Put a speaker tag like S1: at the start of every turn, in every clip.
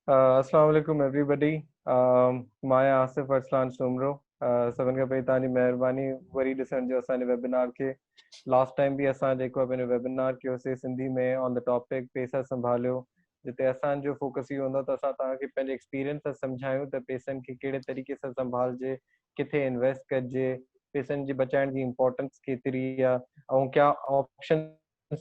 S1: अस्सलाम वालेकुम एवरीबॉडी। मां आसिफ अरसलान सुमरो। सभिनि खां पहिरीं तव्हांजी महिरबानी वरी ॾिसण जो असांजे वेबिनार खे। लास्ट टाइम बि असां जेको आहे पंहिंजो वेबिनार कयोसीं सिंधी में ऑन द टॉपिक पैसा संभालियो, जिते असांजो फोकस इहो हूंदो त असां तव्हांखे पंहिंजे एक्सपीरियंस सां सम्झायूं त पैसनि खे कहिड़े तरीक़े सां संभालिजे, किथे इन्वेस्ट कजे, पैसनि जी बचाइण जी इम्पोर्टेंस केतिरी आहे ऐं क्या ऑप्शन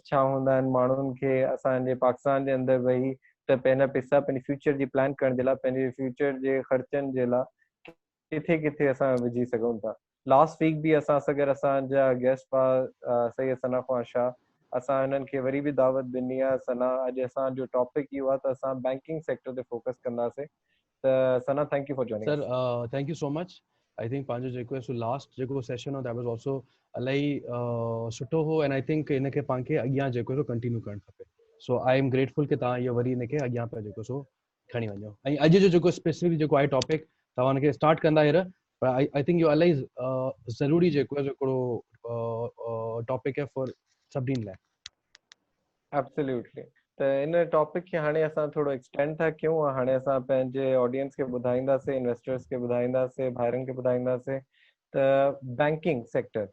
S1: छा हूंदा आहिनि माण्हुनि खे असांजे पाकिस्तान जे अंदरि वेही त पंहिंजा पैसा पंहिंजे फ्यूचर जी प्लान करण जे लाइ, पंहिंजे फ्यूचर जे ख़र्चनि जे लाइ किथे किथे असां विझी सघूं था। लास्ट वीक बि असां सां गॾु असांजा गेस्ट हुआ सैयद सना ख्वां शाह। असां हिननि खे वरी बि दावत ॾिनी आहे। सना, अॼु असांजो टॉपिक इहो आहे त असां बैंकिंग सेक्टर ते फोकस कंदासीं। त Sana, thank you for joining
S2: sir
S1: us.
S2: Thank you so much. I think पंहिंजो जेको आहे सो लास्ट जेको सेशन हो दैट वाज आल्सो इलाही सुठो हो एंड आई थिंक इनखे पाण खे अॻियां जेको सो कंटिन्यू करणु खपे। सो आई एम ग्रेटफुल कि तव्हां इहो वरी इनखे अॻियां पिया जेको सो खणी वञो। ऐं अॼु जो जेको स्पेसिफिक जेको आहे टॉपिक तव्हां हुनखे स्टार्ट कंदा हींअर, पर आई थिंक इहो इलाही ज़रूरी जेको आहे हिकिड़ो टॉपिक आहे फॉर सभिनी लाइ।
S1: एब्सोल्युटली। त इन टॉपिक खे हाणे असां थोरो एक्सटेंड था कयूं ऐं हाणे असां पंहिंजे ऑडियंस खे ॿुधाईंदासीं, इन्वेस्टर्स खे ॿुधाईंदासीं, भाइरनि खे ॿुधाईंदासीं त बैंकिंग सेक्टर,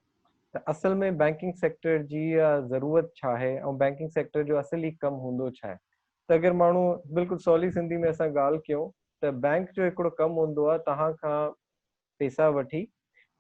S1: त असल में बैंकिंग सेक्टर जी ज़रूरत छा आहे ऐं बैंकिंग सेक्टर जो असली कमु हूंदो छा आहे। त अगरि माण्हू बिल्कुलु सवली सिंधी में असां ॻाल्हि कयूं त बैंक जो हिकिड़ो कमु हूंदो आहे तव्हां खां पैसा वठी,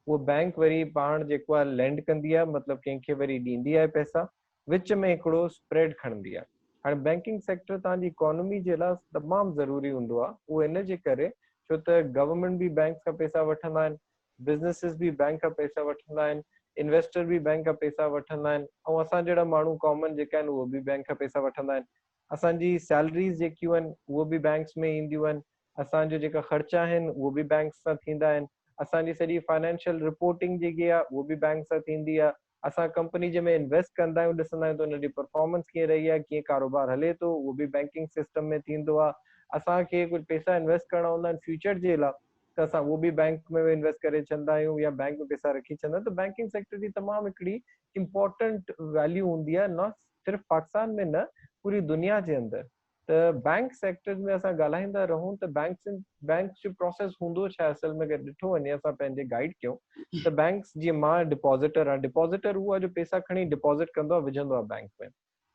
S1: उहो बैंक वरी पाण जेको आहे लैंड कंदी आहे, मतिलबु कंहिंखे वरी ॾींदी आहे पैसा, विच में हिकिड़ो स्प्रेड खणंदी आहे। हाणे बैंकिंग सेक्टर तव्हांजी इकोनॉमी जे लाइ तमामु ज़रूरी हूंदो आहे। उहो इन जे करे छो त गवर्नमेंट बि बैंक खां पैसा वठंदा आहिनि, बिज़नेसिस बि बैंक खां पैसा वठंदा आहिनि, इन्वेस्टर बि बैंक खां पैसा वठंदा आहिनि, ऐं असां जहिड़ा माण्हू कॉमन जेका आहिनि उहो बि बैंक खां पैसा वठंदा आहिनि। असांजी सैलरीज़ जेकियूं आहिनि उहो बि बैंक्स में ईंदियूं आहिनि। असांजो जेका ख़र्चा आहिनि उहो बि बैंक सां थींदा आहिनि। असांजी सॼी फाइनेंशियल रिपोर्टिंग जेकी आहे उहो बि बैंक सां थींदी आहे। असां कंपनी जंहिंमें इन्वेस्ट कंदा आहियूं, ॾिसंदा आहियूं त हुनजी परफॉर्मेंस कीअं रही आहे, कीअं कारोबार हले थो, उहो बि बैंकिंग सिस्टम में थींदो आहे। असांखे कुझु पैसा इन्वेस्ट करणा हूंदा आहिनि फ्यूचर जे लाइ, त असां उहो बि बैंक में इन्वेस्ट करे छॾंदा आहियूं या बैंक में पैसा रखी छॾंदा आहियूं। त बैंकिंग सेक्टर जी तमामु हिकिड़ी इम्पोर्टेंट वैल्यू हूंदी आहे, न सिर्फ़ु पाकिस्तान में, न पूरी दुनिया जे अंदरि। त बैंक सेक्टर में असां ॻाल्हाईंदा रहूं त बैंक जो प्रोसेस हूंदो छा आहे। असल में अगरि ॾिठो वञे, असां पंहिंजे गाइड कयूं त बैंक्स, जीअं मां डिपॉज़िटर आहियां, डिपॉज़िटर उहो आहे जो पैसा खणी डिपॉज़िट कंदो आहे, विझंदो आहे बैंक में।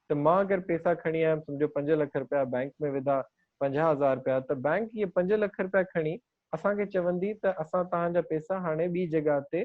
S1: त मां अगरि पैसा खणी आयमि, सम्झो 5 लख रुपया बैंक में विधा, 50,000 रुपया, त बैंक इहे 5 लख रुपया खणी असांखे चवंदी त असां तव्हांजा पैसा हाणे ॿी जॻह ते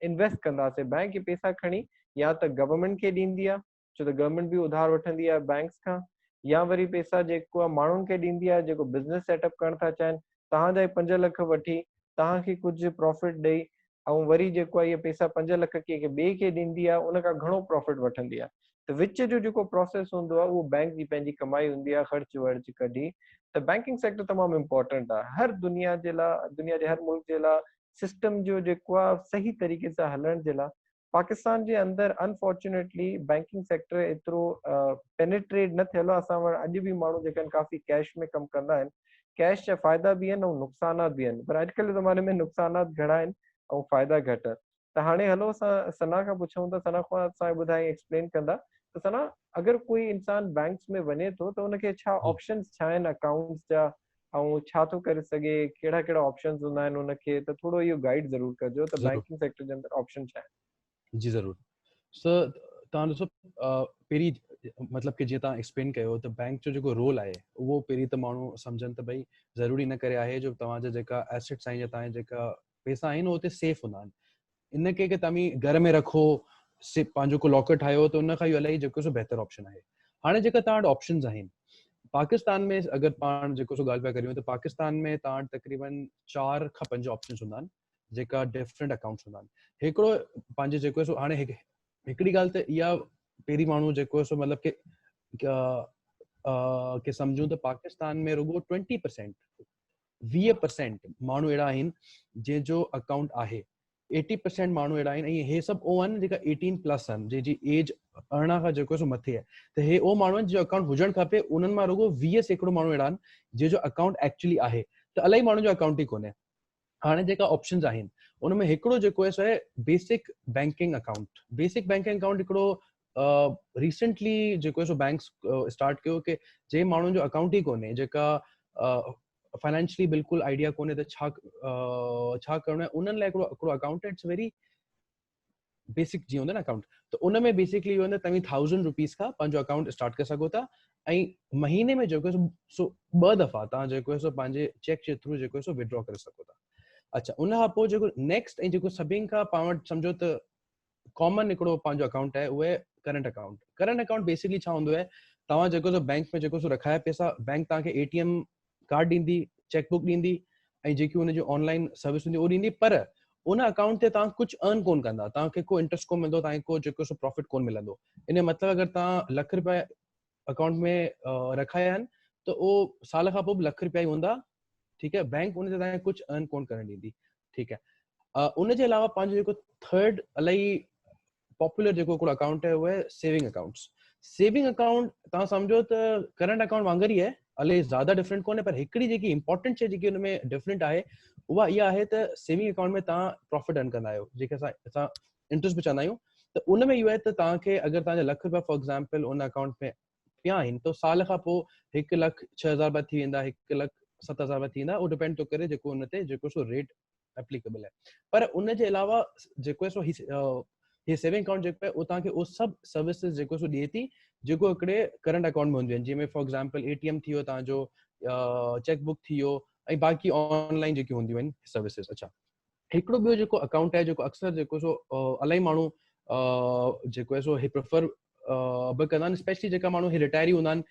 S1: इन्वेस्ट कंदासीं। बैंक इहे पैसा खणी या त गवर्नमेंट खे ॾींदी आहे, छो त गवर्नमेंट बि उधार वठंदी आहे बैंक्स खां, या वरी पैसा जेको आहे माण्हुनि खे ॾींदी आहे जेको बिज़नेस सेटअप करणु था चाहिनि। तव्हांजा 5 लख वठी तव्हांखे कुझु प्रॉफिट ॾेई ऐं वरी जेको आहे इहे पैसा 5 लख कंहिंखे ॿिए खे ॾींदी आहे, उन खां घणो प्रॉफिट वठंदी आहे। त विच जो जेको प्रोसेस हूंदो आहे उहो बैंक जी पंहिंजी कमाई हूंदी आहे, ख़र्च वर्च कढी। त बैंकिंग सेक्टर तमामु इम्पोर्टेंट आहे हर दुनिया जे लाइ, दुनिया जे हर मुल्क जे लाइ सिस्टम जो जेको आहे सही तरीक़े सां हलण जे लाइ। पाकिस्तान जे अंदरि अनफॉर्चुनेटली बैंकिंग सेक्टर एतिरो पेनिट्रेट न थियल आहे। असां वटि अॼु बि माण्हू जेके आहिनि काफ़ी कैश में कमु कंदा आहिनि। कैश जा फ़ाइदा बि आहिनि ऐं नुक़सानात बि आहिनि, पर अॼुकल्ह ज़माने में नुक़सानात घणा आहिनि ऐं फ़ाइदा घटि। त हाणे हलो असां सना खां पुछूं त सना खां असांखे ॿुधाए एक्सप्लेन कंदा त सना, अगरि कोई इंसान बैंक्स में वञे थो त उनखे छा ऑप्शंस छा आहिनि अकाउंट्स जा, ऐं छा थो करे सघे, कहिड़ा कहिड़ा ऑप्शंस हूंदा आहिनि उनखे, त थोरो इहो गाइड ज़रूर कजो त
S2: ज़रूरु
S1: बैंकिंग सेक्टर जे अंदरि ऑप्शन छा आहिनि।
S2: जी ज़रूरु। सर तव्हां ॾिसो, पहिरीं मतिलबु कि जीअं तव्हां एक्सप्लेन कयो त बैंक जो जेको रोल आहे उहो पहिरीं त माण्हू सम्झनि त भई ज़रूरी न करे आहे जो तव्हांजा जेका एसेट्स आहिनि या तव्हांजा जेका पैसा आहिनि उहो हुते सेफ हूंदा आहिनि। इनखे कि तव्हां घर में रखो, पंहिंजो को लॉकर ठाहियो, त उन खां इहो इलाही जेको सो बहितर ऑप्शन आहे। हाणे जेका तव्हां वटि ऑप्शन्स आहिनि पाकिस्तान में, अगरि पाण जेको सो ॻाल्हि पिया करियूं त पाकिस्तान में तव्हां वटि तक़रीबन 4 खां 5 ऑप्शन्स हूंदा आहिनि जेका डिफरेंट अकाउंट्स हूंदा आहिनि। हिकिड़ो पंहिंजे जेको सो हाणे हिकिड़ी ॻाल्हि त इहा पहिरीं माण्हू जेको सो मतिलबु कि सम्झूं त पाकिस्तान में रुगो 20% 20% माण्हू अहिड़ा आहिनि जंहिंजो अकाउंट आहे। 80% माण्हू अहिड़ा आहिनि, ऐं हे सभु ओ आहिनि जेका 18+ आहिनि, जंहिंजी एज 18 खां जेको सो मथे आहे। त हे ओ माण्हू आहिनि जो अकाउंट हुजणु खपे। उन्हनि मां रुगो 20% माण्हू अहिड़ा आहिनि जंहिंजो अकाउंट एक्चुअली आहे। त इलाही माण्हू जो अकाउंट ई कोन्हे। हाणे जेका ऑप्शन्स आहिनि उनमें हिकिड़ो जेको आहे सो आहे basic banking account. Basic banking account हिकिड़ो रिसेंटली जेको सो बैंक्स स्टार्ट कयो कि जे माण्हुनि जो अकाउंट ई कोन्हे, जेका फाइनेंशियली बिल्कुलु आइडिया कोन्हे त छा करणो आहे, उन्हनि लाइ हिकिड़ो अकाउंट इट्स वेरी बेसिक जीअं हूंदो न अकाउंट, त उन में बेसिकली इहो तव्हां 1000 रुपीस खां पंहिंजो अकाउंट स्टार्ट करे सघो था, ऐं महीने में जेको सो 2 दफ़ा तव्हां जेको सो पंहिंजे चेक जे थ्रू जेको सो विड्रॉ करे सघो था। अच्छा, उन खां पोइ जेको नेक्स्ट ऐं जेको सभिनि खां पाण वटि सम्झो त कॉमन हिकिड़ो पंहिंजो अकाउंट आहे, उहे current account. Current account basically छा हूंदो आहे, तव्हां जेको सो बैंक में जेको सो रखाया पैसा, बैंक तव्हांखे एटीएम कार्ड ॾींदी, चेकबुक ॾींदी, ऐं जेकी हुनजी ऑनलाइन सर्विस हूंदी उहो ॾींदी, पर उन अकाउंट ते तव्हां कुझु अर्न कोन कंदा, तव्हांखे को इंट्रस्ट कोन मिलंदो, तव्हांखे को जेको सो प्रॉफिट कोन मिलंदो। इन जो मतिलबु अगरि तव्हां ₹1,00,000 अकाउंट में रखाया आहिनि त उहो साल खां पोइ ₹1,00,000 ई हूंदा, ठीकु आहे, बैंक उन ते तव्हांखे कुझु अर्न कोन करणु ॾींदी, ठीकु आहे। उन जे अलावा पंहिंजो जेको थर्ड इलाही पॉपुलर जेको हिकिड़ो अकाउंट आहे, उहो आहे सेविंग अकाउंट्स। सेविंग अकाउंट तव्हां सम्झो त करंट अकाउंट वांगुर ई आहे, इलाही ज़्यादा डिफरेंट कोन्हे, पर हिकिड़ी जेकी इंपॉर्टेंट शइ जेकी हुन में डिफरेंट आहे उहा इहा आहे त सेविंग अकाउंट में तव्हां प्रॉफिट अर्न कंदा आहियो, जेके असां इंट्रस्ट बि चवंदा आहियूं। त उन में इहो आहे त तव्हांखे अगरि तव्हांजा ₹1,00,000 फॉर एग्ज़ाम्पल उन अकाउंट में पिया आहिनि, त साल खां पोइ ₹1,06,000 थी वेंदा, ₹1,07,000 थी वेंदा, उहो डिपेंड थो करे जेको उन ते जेको सो रेट एप्लीकेबल आहे। पर उन जे अलावा जेको सो ही सेविंग अकाउंट जेको आहे उहो तव्हांखे उहो सभु सर्विसिस जेको सो ॾिए थी जेको हिकिड़े करंट अकाउंट में हूंदियूं आहिनि, जंहिंमें फॉर एग्ज़ाम्पल एटीएम थी वियो तव्हांजो, चेकबुक थी वियो, ऐं बाक़ी ऑनलाइन जेकी हूंदियूं आहिनि सर्विसिस। अच्छा, हिकिड़ो ॿियो जेको अकाउंट आहे जेको अक्सर जेको सो इलाही माण्हू जेको आहे सो ही प्रिफर बि कंदा आहिनि, स्पेशली जेका माण्हू ही रिटायरी हूंदा आहिनि,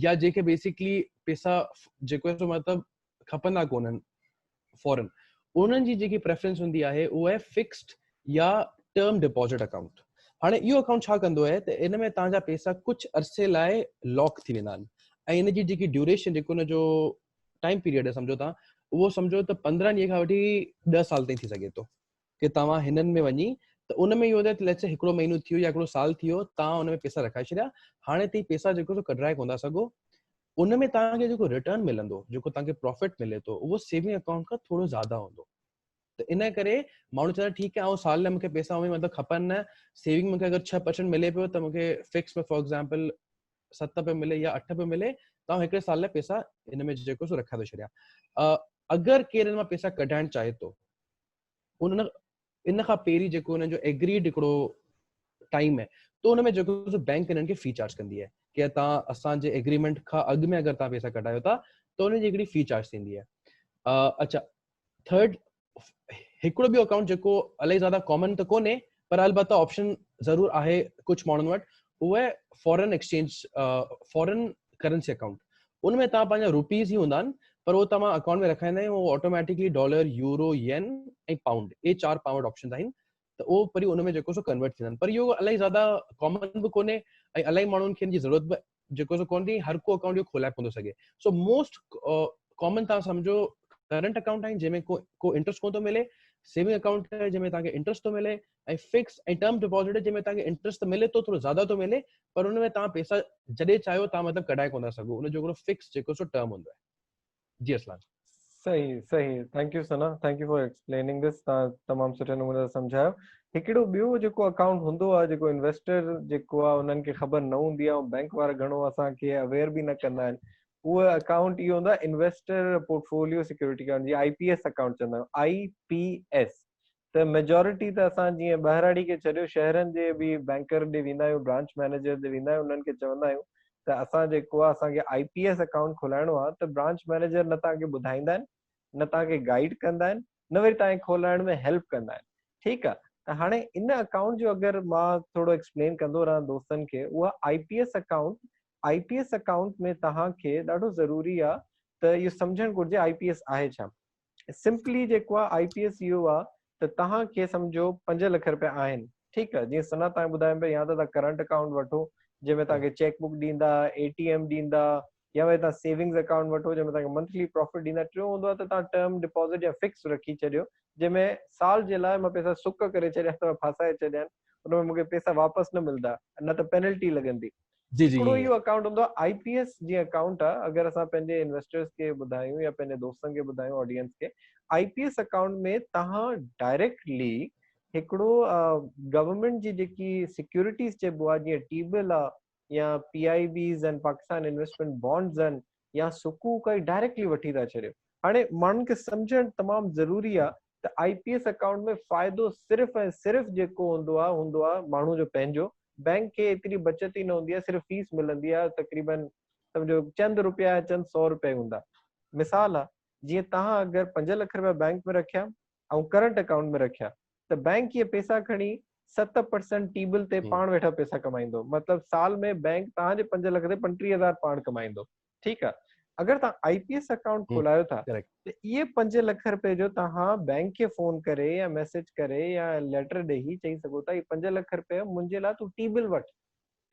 S2: या जेके बेसिकली पैसा जेको आहे सो मतिलबु खपंदा कोन्हनि फॉरन, उन्हनि जी जेकी प्रेफरेंस हूंदी आहे उहा आहे फिक्स्ड या टर्म डिपॉजिट अकाउंट। हाणे इहो अकाउंट छा कंदो आहे त इन में तव्हांजा पैसा कुझु अरसे लाइ लॉक थी वेंदा आहिनि, ऐं इन जी जेकी ड्यूरेशन जेको हुनजो टाइम पीरियड आहे सम्झो तव्हां, उहो सम्झो त 15 ॾींहं खां वठी 10 साल ताईं थी सघे थो कि तव्हां हिननि में वञी त उन में इहो आहे त लेट्स से हिकिड़ो महीनो थी वियो या हिकिड़ो साल थी वियो, तव्हां उन में पैसा रखाए छॾिया, हाणे ताईं पैसा जेको कढाए कोन था सघो, उन में तव्हांखे जेको रिटर्न मिलंदो, जेको तव्हांखे प्रॉफिट मिले थो, उहो सेविंग अकाउंट खां थोरो ज़्यादा हूंदो। त इन करे माण्हू चवंदा ठीकु आहे, ऐं साल लाइ मूंखे पैसा मतिलबु खपनि न, सेविंग मूंखे अगरि 6% मिले पियो त मूंखे फिक्स में फॉर एग्ज़ाम्पल 7 पे मिले या 8 पे मिले, तव्हां हिकिड़े साल लाइ पैसा इन में जेको सो रखाए थो छॾिया। अगरि केरु इन मां पैसा कढाइणु चाहे थो, उन इन खां पहिरीं जेको हुननि जो एग्रीड हिकिड़ो टाइम आहे, त उन में जेको बैंक इन्हनि खे फी चार्ज कंदी आहे कि तव्हां असांजे एग्रीमेंट खां अॻु में अगरि तव्हां पैसा कढायो था त उनजी हिकिड़ी फी चार्ज थींदी आहे। अच्छा, थर्ड हिकिड़ो ॿियो अकाउंट जेको इलाही ज़्यादा कॉमन त कोन्हे, पर अलबत्ता ऑप्शन ज़रूर आहे कुझु माण्हुनि वटि, उहो आहे foreign exchange, foreign currency account. उन में तव्हां पंहिंजा रुपीज़ ई हूंदा आहिनि, पर उहो तव्हां अकाउंट में रखाईंदा आहियूं, उहो ऑटोमेटिकली $, यूरो, येन ऐं पाउंड, ये 4 पाउंड ऑप्शन आहिनि, त उहो वरी उन में जेको सो कन्वर्ट थींदा आहिनि। पर इहो इलाही ज़्यादा कॉमन बि कोन्हे, ऐं इलाही माण्हुनि खे हिन जी ज़रूरत बि जेको सो कोन्हे, हर को अकाउंट इहो खोलाए कोन थो सघे। सो मोस्ट कॉमन तव्हां सम्झो करंट अकाउंट आहिनि जंहिंमें को इंट्रस्ट कोन थो मिले, सेविंग अकाउंट आहे जंहिंमें तव्हांखे इंट्रस्ट थो मिले, ऐं फिक्स ऐं टर्म डिपॉजिट जंहिंमें तव्हांखे इंट्रस्ट त मिले थो, थोरो ज़्यादा थो मिले, पर उन में तव्हां पैसा जॾहिं चाहियो तव्हां मतिलबु कढाए कोन था सघो, उन जो हिकिड़ो फिक्स जेको सो टर्म हूंदो आहे। जी असलान।
S1: सही सही, thank you Sana, thank you for explaining this. तव्हां तमामु सुठे नमूने सां सम्झायो। हिकिड़ो ॿियो जेको अकाउंट हूंदो आहे, जेको इन्वेस्टर जेको आहे उन्हनि खे ख़बर न हूंदी आहे, ऐं बैंक वारा घणो असांखे अवेयर बि न कंदा आहिनि, उहो अकाउंट इहो हूंदो आहे इन्वेस्टर पोर्टफोलियो सिक्योरिटी अकाउंट, जीअं IPS अकाउंट चवंदा आहियूं, IPS। त मेजोरिटी त असां जीअं ॿाहिराड़ी खे छॾियो, शहरनि जे बि बैंकर ॾे वेंदा आहियूं, ब्रांच मैनेजर ॾे वेंदा आहियूं, उन्हनि खे चवंदा आहियूं त असां जेको आहे असांखे IPS अकाउंट खोलाइणो आहे, त ब्रांच मैनेजर न तव्हांखे ॿुधाईंदा आहिनि, न तव्हांखे गाइड कंदा आहिनि, न वरी तव्हांखे खोलाइण में हेल्प कंदा आहिनि। ठीकु आहे, त हाणे इन अकाउंट जो अगरि मां थोरो एक्सप्लेन कंदो रहां दोस्तनि खे, उहा IPS अकाउंट में तव्हांखे ॾाढो ज़रूरी आहे त इहो सम्झणु घुरिजे IPS आहे छा। सिंपली जेको आहे IPS इहो आहे त तव्हांखे सम्झो ₹5,00,000 आहिनि, ठीकु आहे, जीअं सना तव्हां ॿुधायो पिया, या त तव्हां करंट अकाउंट वठो जंहिंमें तव्हांखे चेकबुक ॾींदा, ATM ॾींदा, या वरी तव्हां सेविंग्स अकाउंट वठो जंहिंमें तव्हांखे मंथली प्रॉफिट ॾींदा। टियों हूंदो आहे त तव्हां टर्म डिपॉज़िट या फिक्स रखी छॾियो, जंहिंमें साल जे लाइ मां पैसा सुक करे छॾिया अथव, फासाए छॾिया आहिनि, हुन में मूंखे पैसा वापसि न मिलंदा, न त पेनल्टी लॻंदी।
S2: जी जी
S1: हिकिड़ो इहो अकाउंट हूंदो आहे IPS जीअं अकाउंट आहे, अगरि असां पंहिंजे इन्वेस्टर्स खे ॿुधायूं या पंहिंजे दोस्तनि खे ॿुधायूं, ऑडियंस खे, IPS अकाउंट में तव्हां डायरेक्टली हिकिड़ो गवर्नमेंट जी जेकी सिक्योरिटीज़ चइबो आहे जीअं टी बिल आहे या PIBs आहिनि, पाकिस्तान इन्वेस्टमेंट बॉन्ड्स आहिनि या सुकूक आई डायरेक्टली वठी था छॾियो। हाणे माण्हुनि खे सम्झणु तमामु ज़रूरी आहे त IPS अकाउंट में फ़ाइदो सिर्फ़ु ऐं सिर्फ़ु जेको हूंदो आहे माण्हू जो पंहिंजो। बैंक खे एतिरी बचत ई न हूंदी आहे, सिर्फ़ु फीस मिलंदी आहे तक़रीबन सम्झो चंद रुपया या चंद 100 रुपए हूंदा। मिसाल आहे, जीअं तव्हां अगरि 5 लख रुपया बैंक में रखिया ऐं करंट अकाउंट में रखिया त बैंक ये पैसा खणी 7% टी बिल ते पाण वेठा पैसा कमाईंदो। मतलब साल में बैंक तव्हांजे 5 लख ते 35,000 पाण कमाईंदो। ठीकु आहे। अगरि तव्हां IPS अकाउंट खोलायो था
S2: करेक्ट।
S1: त इहे 5 लख रुपए जो तव्हां बैंक खे फोन करे या मैसेज करे या लेटर ॾेई चई सघो था, ये 5 लख रुपए मुंहिंजे लाइ तूं टी बिल वठ,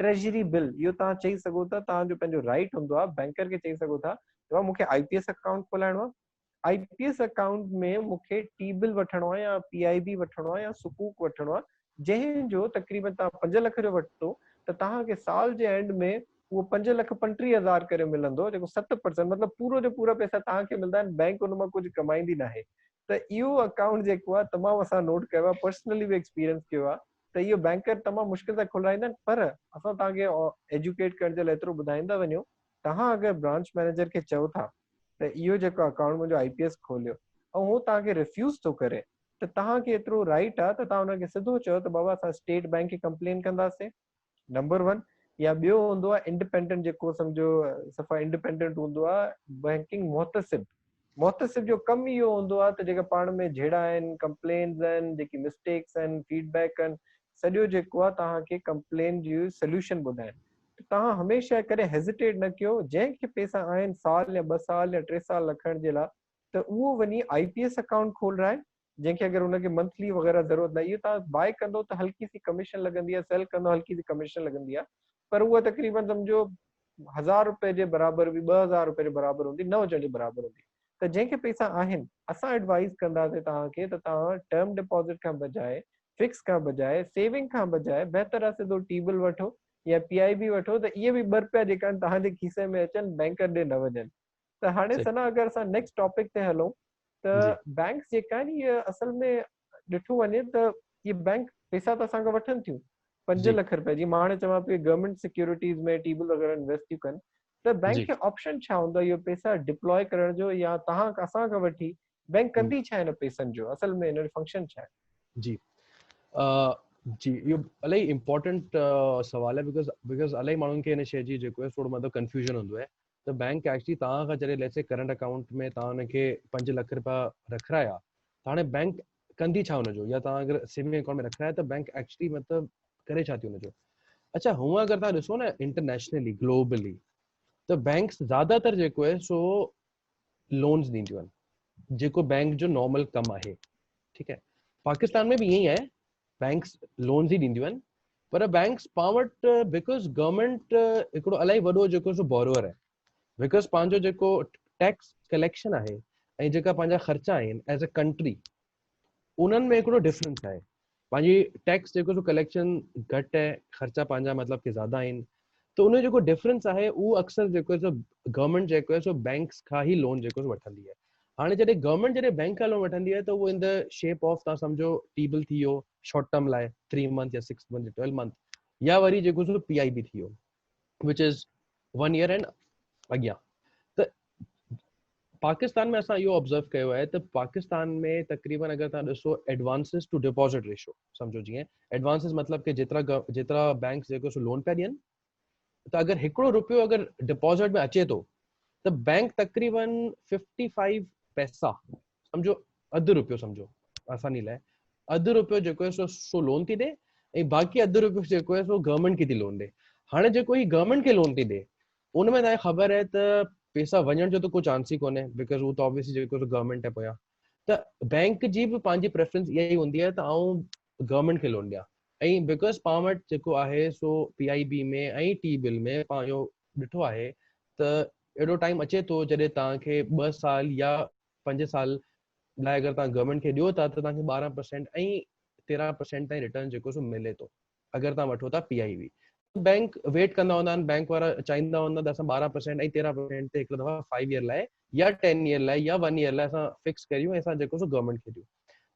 S1: ट्रेजरी बिल। इहो तव्हां चई सघो था, तव्हांजो पंहिंजो राइट हूंदो आहे। बैंकर खे चई सघो था मूंखे IPS अकाउंट खोलाइणो आहे, IPS अकाउंट में मूंखे टी बिल वठणो आहे या PIB वठणो आहे या सुकूक वठणो आहे, जंहिंजो तक़रीबन तव्हां 5 लख जो वठितो त तव्हांखे साल जे एंड में उहो 5,35,000 करे मिलंदो, जेको 7% मतलब पूरो जो पूरा पैसा तव्हांखे मिलंदा आहिनि, बैंक उन मां कुझु कमाईंदी न आहे। त इहो अकाउंट जेको आहे तमामु असां नोट कयो आहे, पर्सनली बि एक्सपीरियंस कयो आहे त इहो बैंकर तमामु मुश्किल सां खोलाईंदा आहिनि। पर असां तव्हांखे एजुकेट करण जे लाइ एतिरो ॿुधाईंदा वञूं, तव्हां अगरि ब्रांच मैनेजर खे चओ था त इहो जेको अकाउंट मुंहिंजो IPS खोलियो ऐं उहो तव्हांखे रिफ्यूज़ थो करे, त तव्हांखे एतिरो राइट आहे त तव्हां हुनखे सिधो चओ त बाबा असां स्टेट बैंक खे कंप्लेन कंदासीं, नंबर 1। या ॿियो हूंदो आहे इंडिपेंडेंट, जेको सम्झो सफ़ा इंडिपेंडेंट हूंदो आहे बैंकिंग मुहतसिब। मुहतसिब जो कमु इहो हूंदो आहे त जेका पाण में जहिड़ा आहिनि, कंप्लेन्स आहिनि, जेकी मिस्टेक्स आहिनि, फीडबैक आहिनि, सॼो जेको आहे तव्हांखे कंप्लेन जी सोल्यूशन ॿुधाइनि। तव्हां हमेशह करे हेजिटेट न कयो। जंहिंखे पैसा आहिनि साल या 2 साल या 3 साल रखण जे लाइ, त उहो वञी IPS अकाउंट खोलाए, जंहिंखे अगरि हुनखे मंथली वग़ैरह ज़रूरत न, इहो तव्हां बाय कंदो त हल्की सी कमीशन लॻंदी आहे, सेल कंदो हल्की सी कमीशन लॻंदी आहे, पर उहा तक़रीबन सम्झो 1000 रुपए जे बराबरि बि 2000 रुपए जे बराबरि हूंदी, न हुजण जे बराबरि हूंदी। त जंहिंखे पैसा आहिनि, असां एडवाइस कंदासीं तव्हांखे त तव्हां टर्म डिपॉज़िट खां बजाए, फिक्स खां बजाए, सेविंग खां बजाए बहितर आहे सिधो टी बिल वठो या PIB वठो, त इहे बि 2 रुपया जेका आहिनि तव्हांजे खीसे में अचनि, बैंकर ॾे न वञनि। त हाणे
S2: सही
S1: सना अगरि असां नेक्स्ट टॉपिक ते हलूं त
S2: जी
S1: बैंक्स जेका आहिनि इहे असल में ॾिठो वञे त इहे बैंक पैसा त असांखां वठनि थियूं 5
S2: जी
S1: लख रुपए जी। मां हाणे चवां पियो गवर्नमेंट सिक्योरिटीज़ में टी बिल वग़ैरह इन्वेस्ट थियूं कनि, त बैंक
S2: जी
S1: खे ऑप्शन छा हूंदो आहे इहो पैसा डिप्लॉय करण जो, या तव्हां असांखां वठी बैंक कंदी छा हिन पैसनि जो, असल में हिन जो फंक्शन छा आहे?
S2: जी जी इहो इलाही इम्पोर्टेंट सवाल आहे, बिकॉज़ इलाही माण्हुनि खे हिन शइ जी जेको आहे थोरो मतिलबु कंफ्यूजन हूंदो आहे। त बैंक एक्चुअली तव्हां खां जॾहिं लेट्स से करंट अकाउंट में तव्हां हुनखे 5 लख रुपया रखाया, त हाणे बैंक कंदी छा हुनजो, या तव्हां अगरि सेविंग अकाउंट में रखाया त बैंक एक्चुअली मतिलबु करे छा थी हुनजो। अच्छा, हूअं अगरि तव्हां ॾिसो न इंटरनेशनली ग्लोबली, त बैंक्स ज़्यादातर जेको आहे सो लोन्स ॾींदियूं आहिनि, जेको बैंक जो नॉर्मल कमु आहे। ठीकु आहे, पाकिस्तान में बि ईअं ई आहे, बैंक्स लोन्स ई ॾींदियूं आहिनि, पर बैंक्स पाण वटि बिकॉज़ गवर्नमेंट हिकिड़ो इलाही वॾो जेको सो बोरोअर आहे, बिकॉज़ पंहिंजो जेको टैक्स कलेक्शन आहे ऐं जेका पंहिंजा ख़र्चा आहिनि एज अ कंट्री, उन्हनि में हिकिड़ो डिफरेंस आहे। पंहिंजी टैक्स जेको सो कलेक्शन घटि आहे, ख़र्चा पंहिंजा मतिलबु कि ज़्यादा आहिनि, त उन जो जेको डिफरेंस आहे उहो अक्सर जेको आहे सो गवर्नमेंट जेको आहे सो बैंक्स खां ई लोन जेको वठंदी आहे। हाणे जॾहिं गवर्नमेंट जॾहिं बैंक खां लोन वठंदी आहे त उहो इन द शेप ऑफ तव्हां सम्झो टी बिल थी वियो शॉर्ट टर्म लाइ 3 मंथ या 6 मंथ या 12 मंथ, या वरी जेको सो PIB थी वियो विच इज़ 1 ईयर एंड अॻियां। त पाकिस्तान में असां इहो ऑब्ज़र्व कयो आहे त पाकिस्तान में तक़रीबन अगरि तव्हां ॾिसो एडवांसिस टू डिपॉज़िट रेशो, सम्झो जीअं एडवांसिस मतिलबु कि जेतिरा बैंक जेको सो लोन पिया ॾियनि, त अगरि हिकिड़ो रुपयो अगरि डिपॉज़िट में अचे थो त बैंक तक़रीबन 55 पैसा, सम्झो अधु रुपयो, सम्झो आसानी लाइ अधु रुपयो जेको आहे सो लोन थी ॾे, ऐं बाक़ी अधु रुपयो जेको आहे सो गवर्नमेंट खे थी लोन ॾे। हाणे जेको ही गवर्नमेंट खे लोन थी ॾे, उन में तव्हांखे ख़बर आहे त पैसा वञण जो त कोई चांस ई कोन्हे, बिकॉज़ उहो त ऑब्वियसली जेको गवर्नमेंट आहे पोयां। त बैंक जी बि पंहिंजी प्रेफरेंस इहा ई हूंदी आहे त आउं गवर्नमेंट खे लोन ॾियां, ऐं बिकॉज़ पाण वटि जेको आहे सो PIB में ऐं टी बिल में पाण इहो ॾिठो आहे त एॾो टाइम अचे थो जॾहिं तव्हांखे 2 साल या 5 साल लाइ अगरि तव्हां गवर्नमेंट खे ॾियो था त तव्हांखे 12% ऐं 13% ताईं रिटर्न जेको सो मिले थो अगरि तव्हां वठो था PIB। बैंक वेट कंदा हूंदा आहिनि, बैंक वारा चाहींदा हूंदा त असां 12% ऐं 13% ते हिकु दफ़ा 5 ईयर लाइ या 10 ईयर लाइ या 1 ईयर लाइ असां फिक्स करियूं ऐं असां जेको सो गवर्नमेंट खे ॾियूं।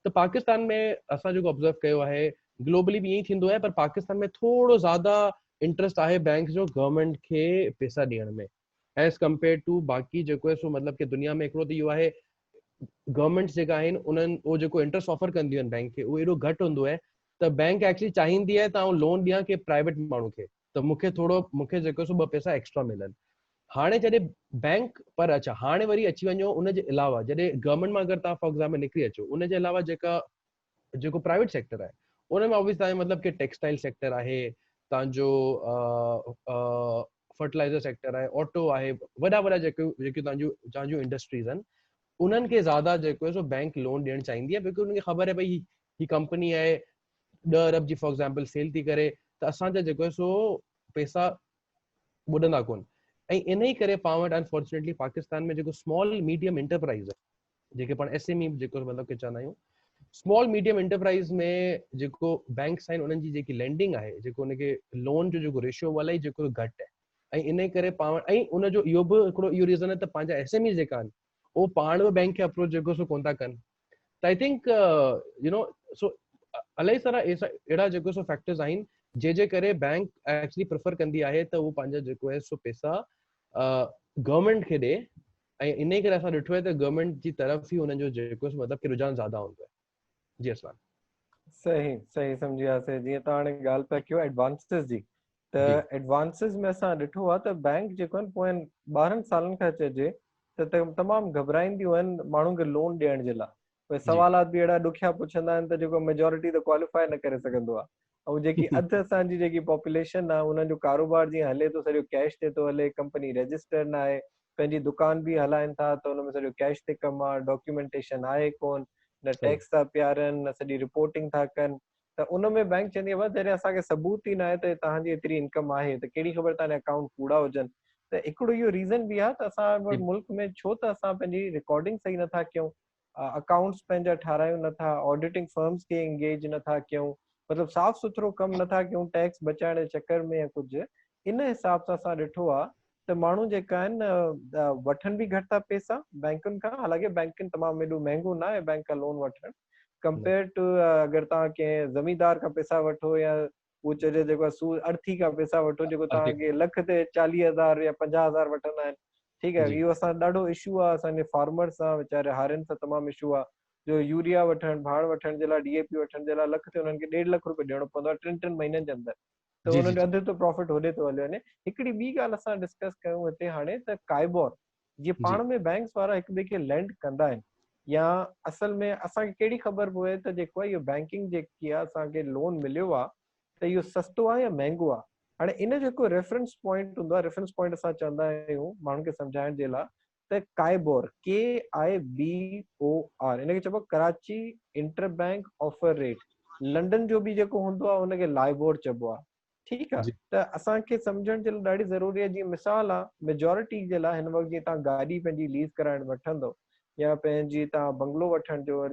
S2: त पाकिस्तान में असां जेको ऑब्जर्व कयो आहे, ग्लोबली भी यही थींदो आहे, पर पाकिस्तान में थोड़ो ज्यादा इंटरेस्ट आहे बैंक जो गवर्नमेंट खे पैसा ॾियण में एज कंपेयर टू बाक़ी जेको आहे सो मतलब कि दुनिया में हिकिड़ो त इहो आहे, गवर्नमेंट्स जेका आहिनि उन्हनि उहो जेको इंटरेस्ट ऑफर कंदियूं आहिनि बैंक खे उहो एॾो घटि हूंदो आहे त बैंक एक्चुअली चाहींदी आहे त आउं लोन ॾियां के प्राइवेट माण्हू खे, त मूंखे जेको सो ॿ पैसा एक्स्ट्रा मिलनि। हाणे जॾहिं बैंक पर अच्छा हाणे वरी अची वञो उनजे अलावा जॾहिं गवर्नमेंट मां अगरि तव्हां फॉर एग्जाम्पल निकिरी अचो, उनजे अलावा जेको प्राइवेट सेक्टर आहे उन में ऑब्वियस तव्हांजो मतलब कि टेक्सटाइल सेक्टर आहे, तव्हांजो फर्टिलाइज़र सेक्टर आहे, ऑटो आहे, वॾा वॾा जेके तव्हांजूं इंडस्ट्रीज़ आहिनि उन्हनि खे ज़्यादा जेको आहे सो बैंक लोन ॾियणु चाहींदी आहे, बिकॉज़ उनखे ख़बर आहे भई ही कंपनी आहे 10 अरब जी फॉर एग्जाम्पल सेल थी करे, त असांजा जेको आहे सो पैसा ॿुॾंदा कोन। ऐं इन ई करे पाण वटि अनफॉर्चुनेटली पाकिस्तान में जेको स्मॉल मीडियम एंटरप्राइज़ आहे, जेके पाण SME जेको मतलब कि चवंदा आहियूं, स्मॉल मीडियम एंटरप्राइज़ में जेको बैंक्स आहिनि उन्हनि जी जेकी लैंडिंग आहे, जेको उनखे लोन जो जेको रेशियो इलाही जेको घटि आहे, ऐं इन करे पाण ऐं उनजो इहो बि हिकिड़ो इहो रीज़न आहे त पंहिंजा SME जेका आहिनि उहो पाण बि बैंक खे अप्रोच जेको सो कोन था कनि। त आई थिंक सो इलाही सारा अहिड़ा जेको सो फैक्टर्स आहिनि जे करे बैंक एक्चुअली प्रेफर कंदी आहे त उहो पंहिंजा जेको आहे सो पैसा गवर्नमेंट खे ॾे, ऐं इन करे असां ॾिठो आहे त गवर्नमेंट जी तरफ़ ई हुनजो जेको मतलब कि रुझान ज़्यादा हूंदो आहे। जी असलान।
S1: सही सही सम्झी वियासीं। जीअं तव्हां हाणे ॻाल्हि पिया कयो एडवांसिस जी, त
S2: जी
S1: एडवांसिस में असां ॾिठो आहे त बैंक जेको आहिनि पोयनि 12 सालनि खां चइजे त तमामु घबराईंदियूं आहिनि माण्हुनि खे लोन ॾियण जे लाइ। भई
S2: जी
S1: सवालात बि अहिड़ा ॾुखिया पुछंदा आहिनि त जेको मेजोरिटी त क्वालिफाई न करे सघंदो आहे। ऐं जेकी अधु असांजी जेकी पॉपुलेशन आहे उन्हनि जो कारोबार जीअं हले थो सॼो कैश ते थो हले, कंपनी रजिस्टर न आहे, पंहिंजी दुकान बि हलाइनि था त हुन में सॼो कैश ते कमु आहे, डॉक्यूमेंटेशन आहे कोन, न
S2: सही
S1: टैक्स था पियारनि, न सॼी रिपोर्टिंग था कनि, त उन में बैंक चवंदी आहे जॾहिं असांखे सबूत ई न आहे त तव्हांजी एतिरी इनकम आहे त कहिड़ी ख़बर तव्हांजा अकाउंट कूड़ा हुजनि। त हिकिड़ो इहो रीज़न बि आहे त असां वटि
S2: जी
S1: मुल्क में छो त असां पंहिंजी रिकॉर्डिंग सही नथा कयूं, अकाउंट्स पंहिंजा ठारायूं नथा, ऑडिटिंग फर्म्स खे इंगेज नथा कयूं, मतिलबु साफ़ सुथरो कमु नथा कयूं टैक्स बचाइण जे चक्कर में या कुझु। इन हिसाब सां असां ॾिठो आहे त माण्हू जेका आहिनि वठनि बि घटि था पैसा बैंकुनि खां, हालांकि बैंकुनि तमामु एॾो महांगो न आहे बैंक खां लोन वठणु
S2: न
S1: कंपेयर टू अगरि तव्हां कंहिं ज़मींदार खां पैसा वठो या उहो चइजे जेको आहे सूद अर्थी खां पैसा वठो जेको
S2: आर्थिक
S1: तव्हांखे लख ते 40,000 या 50,000 वठंदा आहिनि। ठीकु आहे,
S2: जी
S1: इहो असां ॾाढो इशू आहे असांजे फार्मर सां, वीचारे हारियुनि सां तमामु इशू आहे। जो यूरिया वठणु, भाण वठण जे लाइ, DAP वठण जे लाइ लख ते हुननि खे 1.5 लख रुपए ॾियणो पवंदो आहे 3 महीननि जे अंदरि, त
S2: जी
S1: हुननि
S2: जी
S1: जो
S2: जी
S1: अधु त प्रॉफिट होॾे थो हली वञे। हिकिड़ी ॿी ॻाल्हि असां डिस्कस कयूं हिते हाणे त काइबोर, जीअं
S2: जी
S1: पाण में बैंक्स वारा हिक ॿिए खे लैंड कंदा आहिनि, या असल में असांखे कहिड़ी ख़बर पए त जेको आहे इहो बैंकिंग जेकी आहे असांखे लोन मिलियो आहे त इहो सस्तो आहे या महांगो आहे। हाणे इन जेको रेफरेंस पॉइंट हूंदो आहे, रेफरेंस पॉइंट असां चवंदा आहियूं माण्हुनि खे सम्झाइण जे लाइ, त काइबोर KIBOR इनखे चइबो Karachi inter bank offer rate, London जो बि जेको हूंदो आहे हुनखे लाइबोर चइबो आहे। ठीकु आहे,
S2: जी
S1: त असांखे सम्झण जे लाइ ॾाढी ज़रूरी आहे। जीअं मिसाल आहे मेजोरिटी जे लाइ हिन वक़्तु जीअं तव्हां गाॾी पंहिंजी लीज़ कराइण वठंदो या पंहिंजी तव्हां बंगलो वठण जो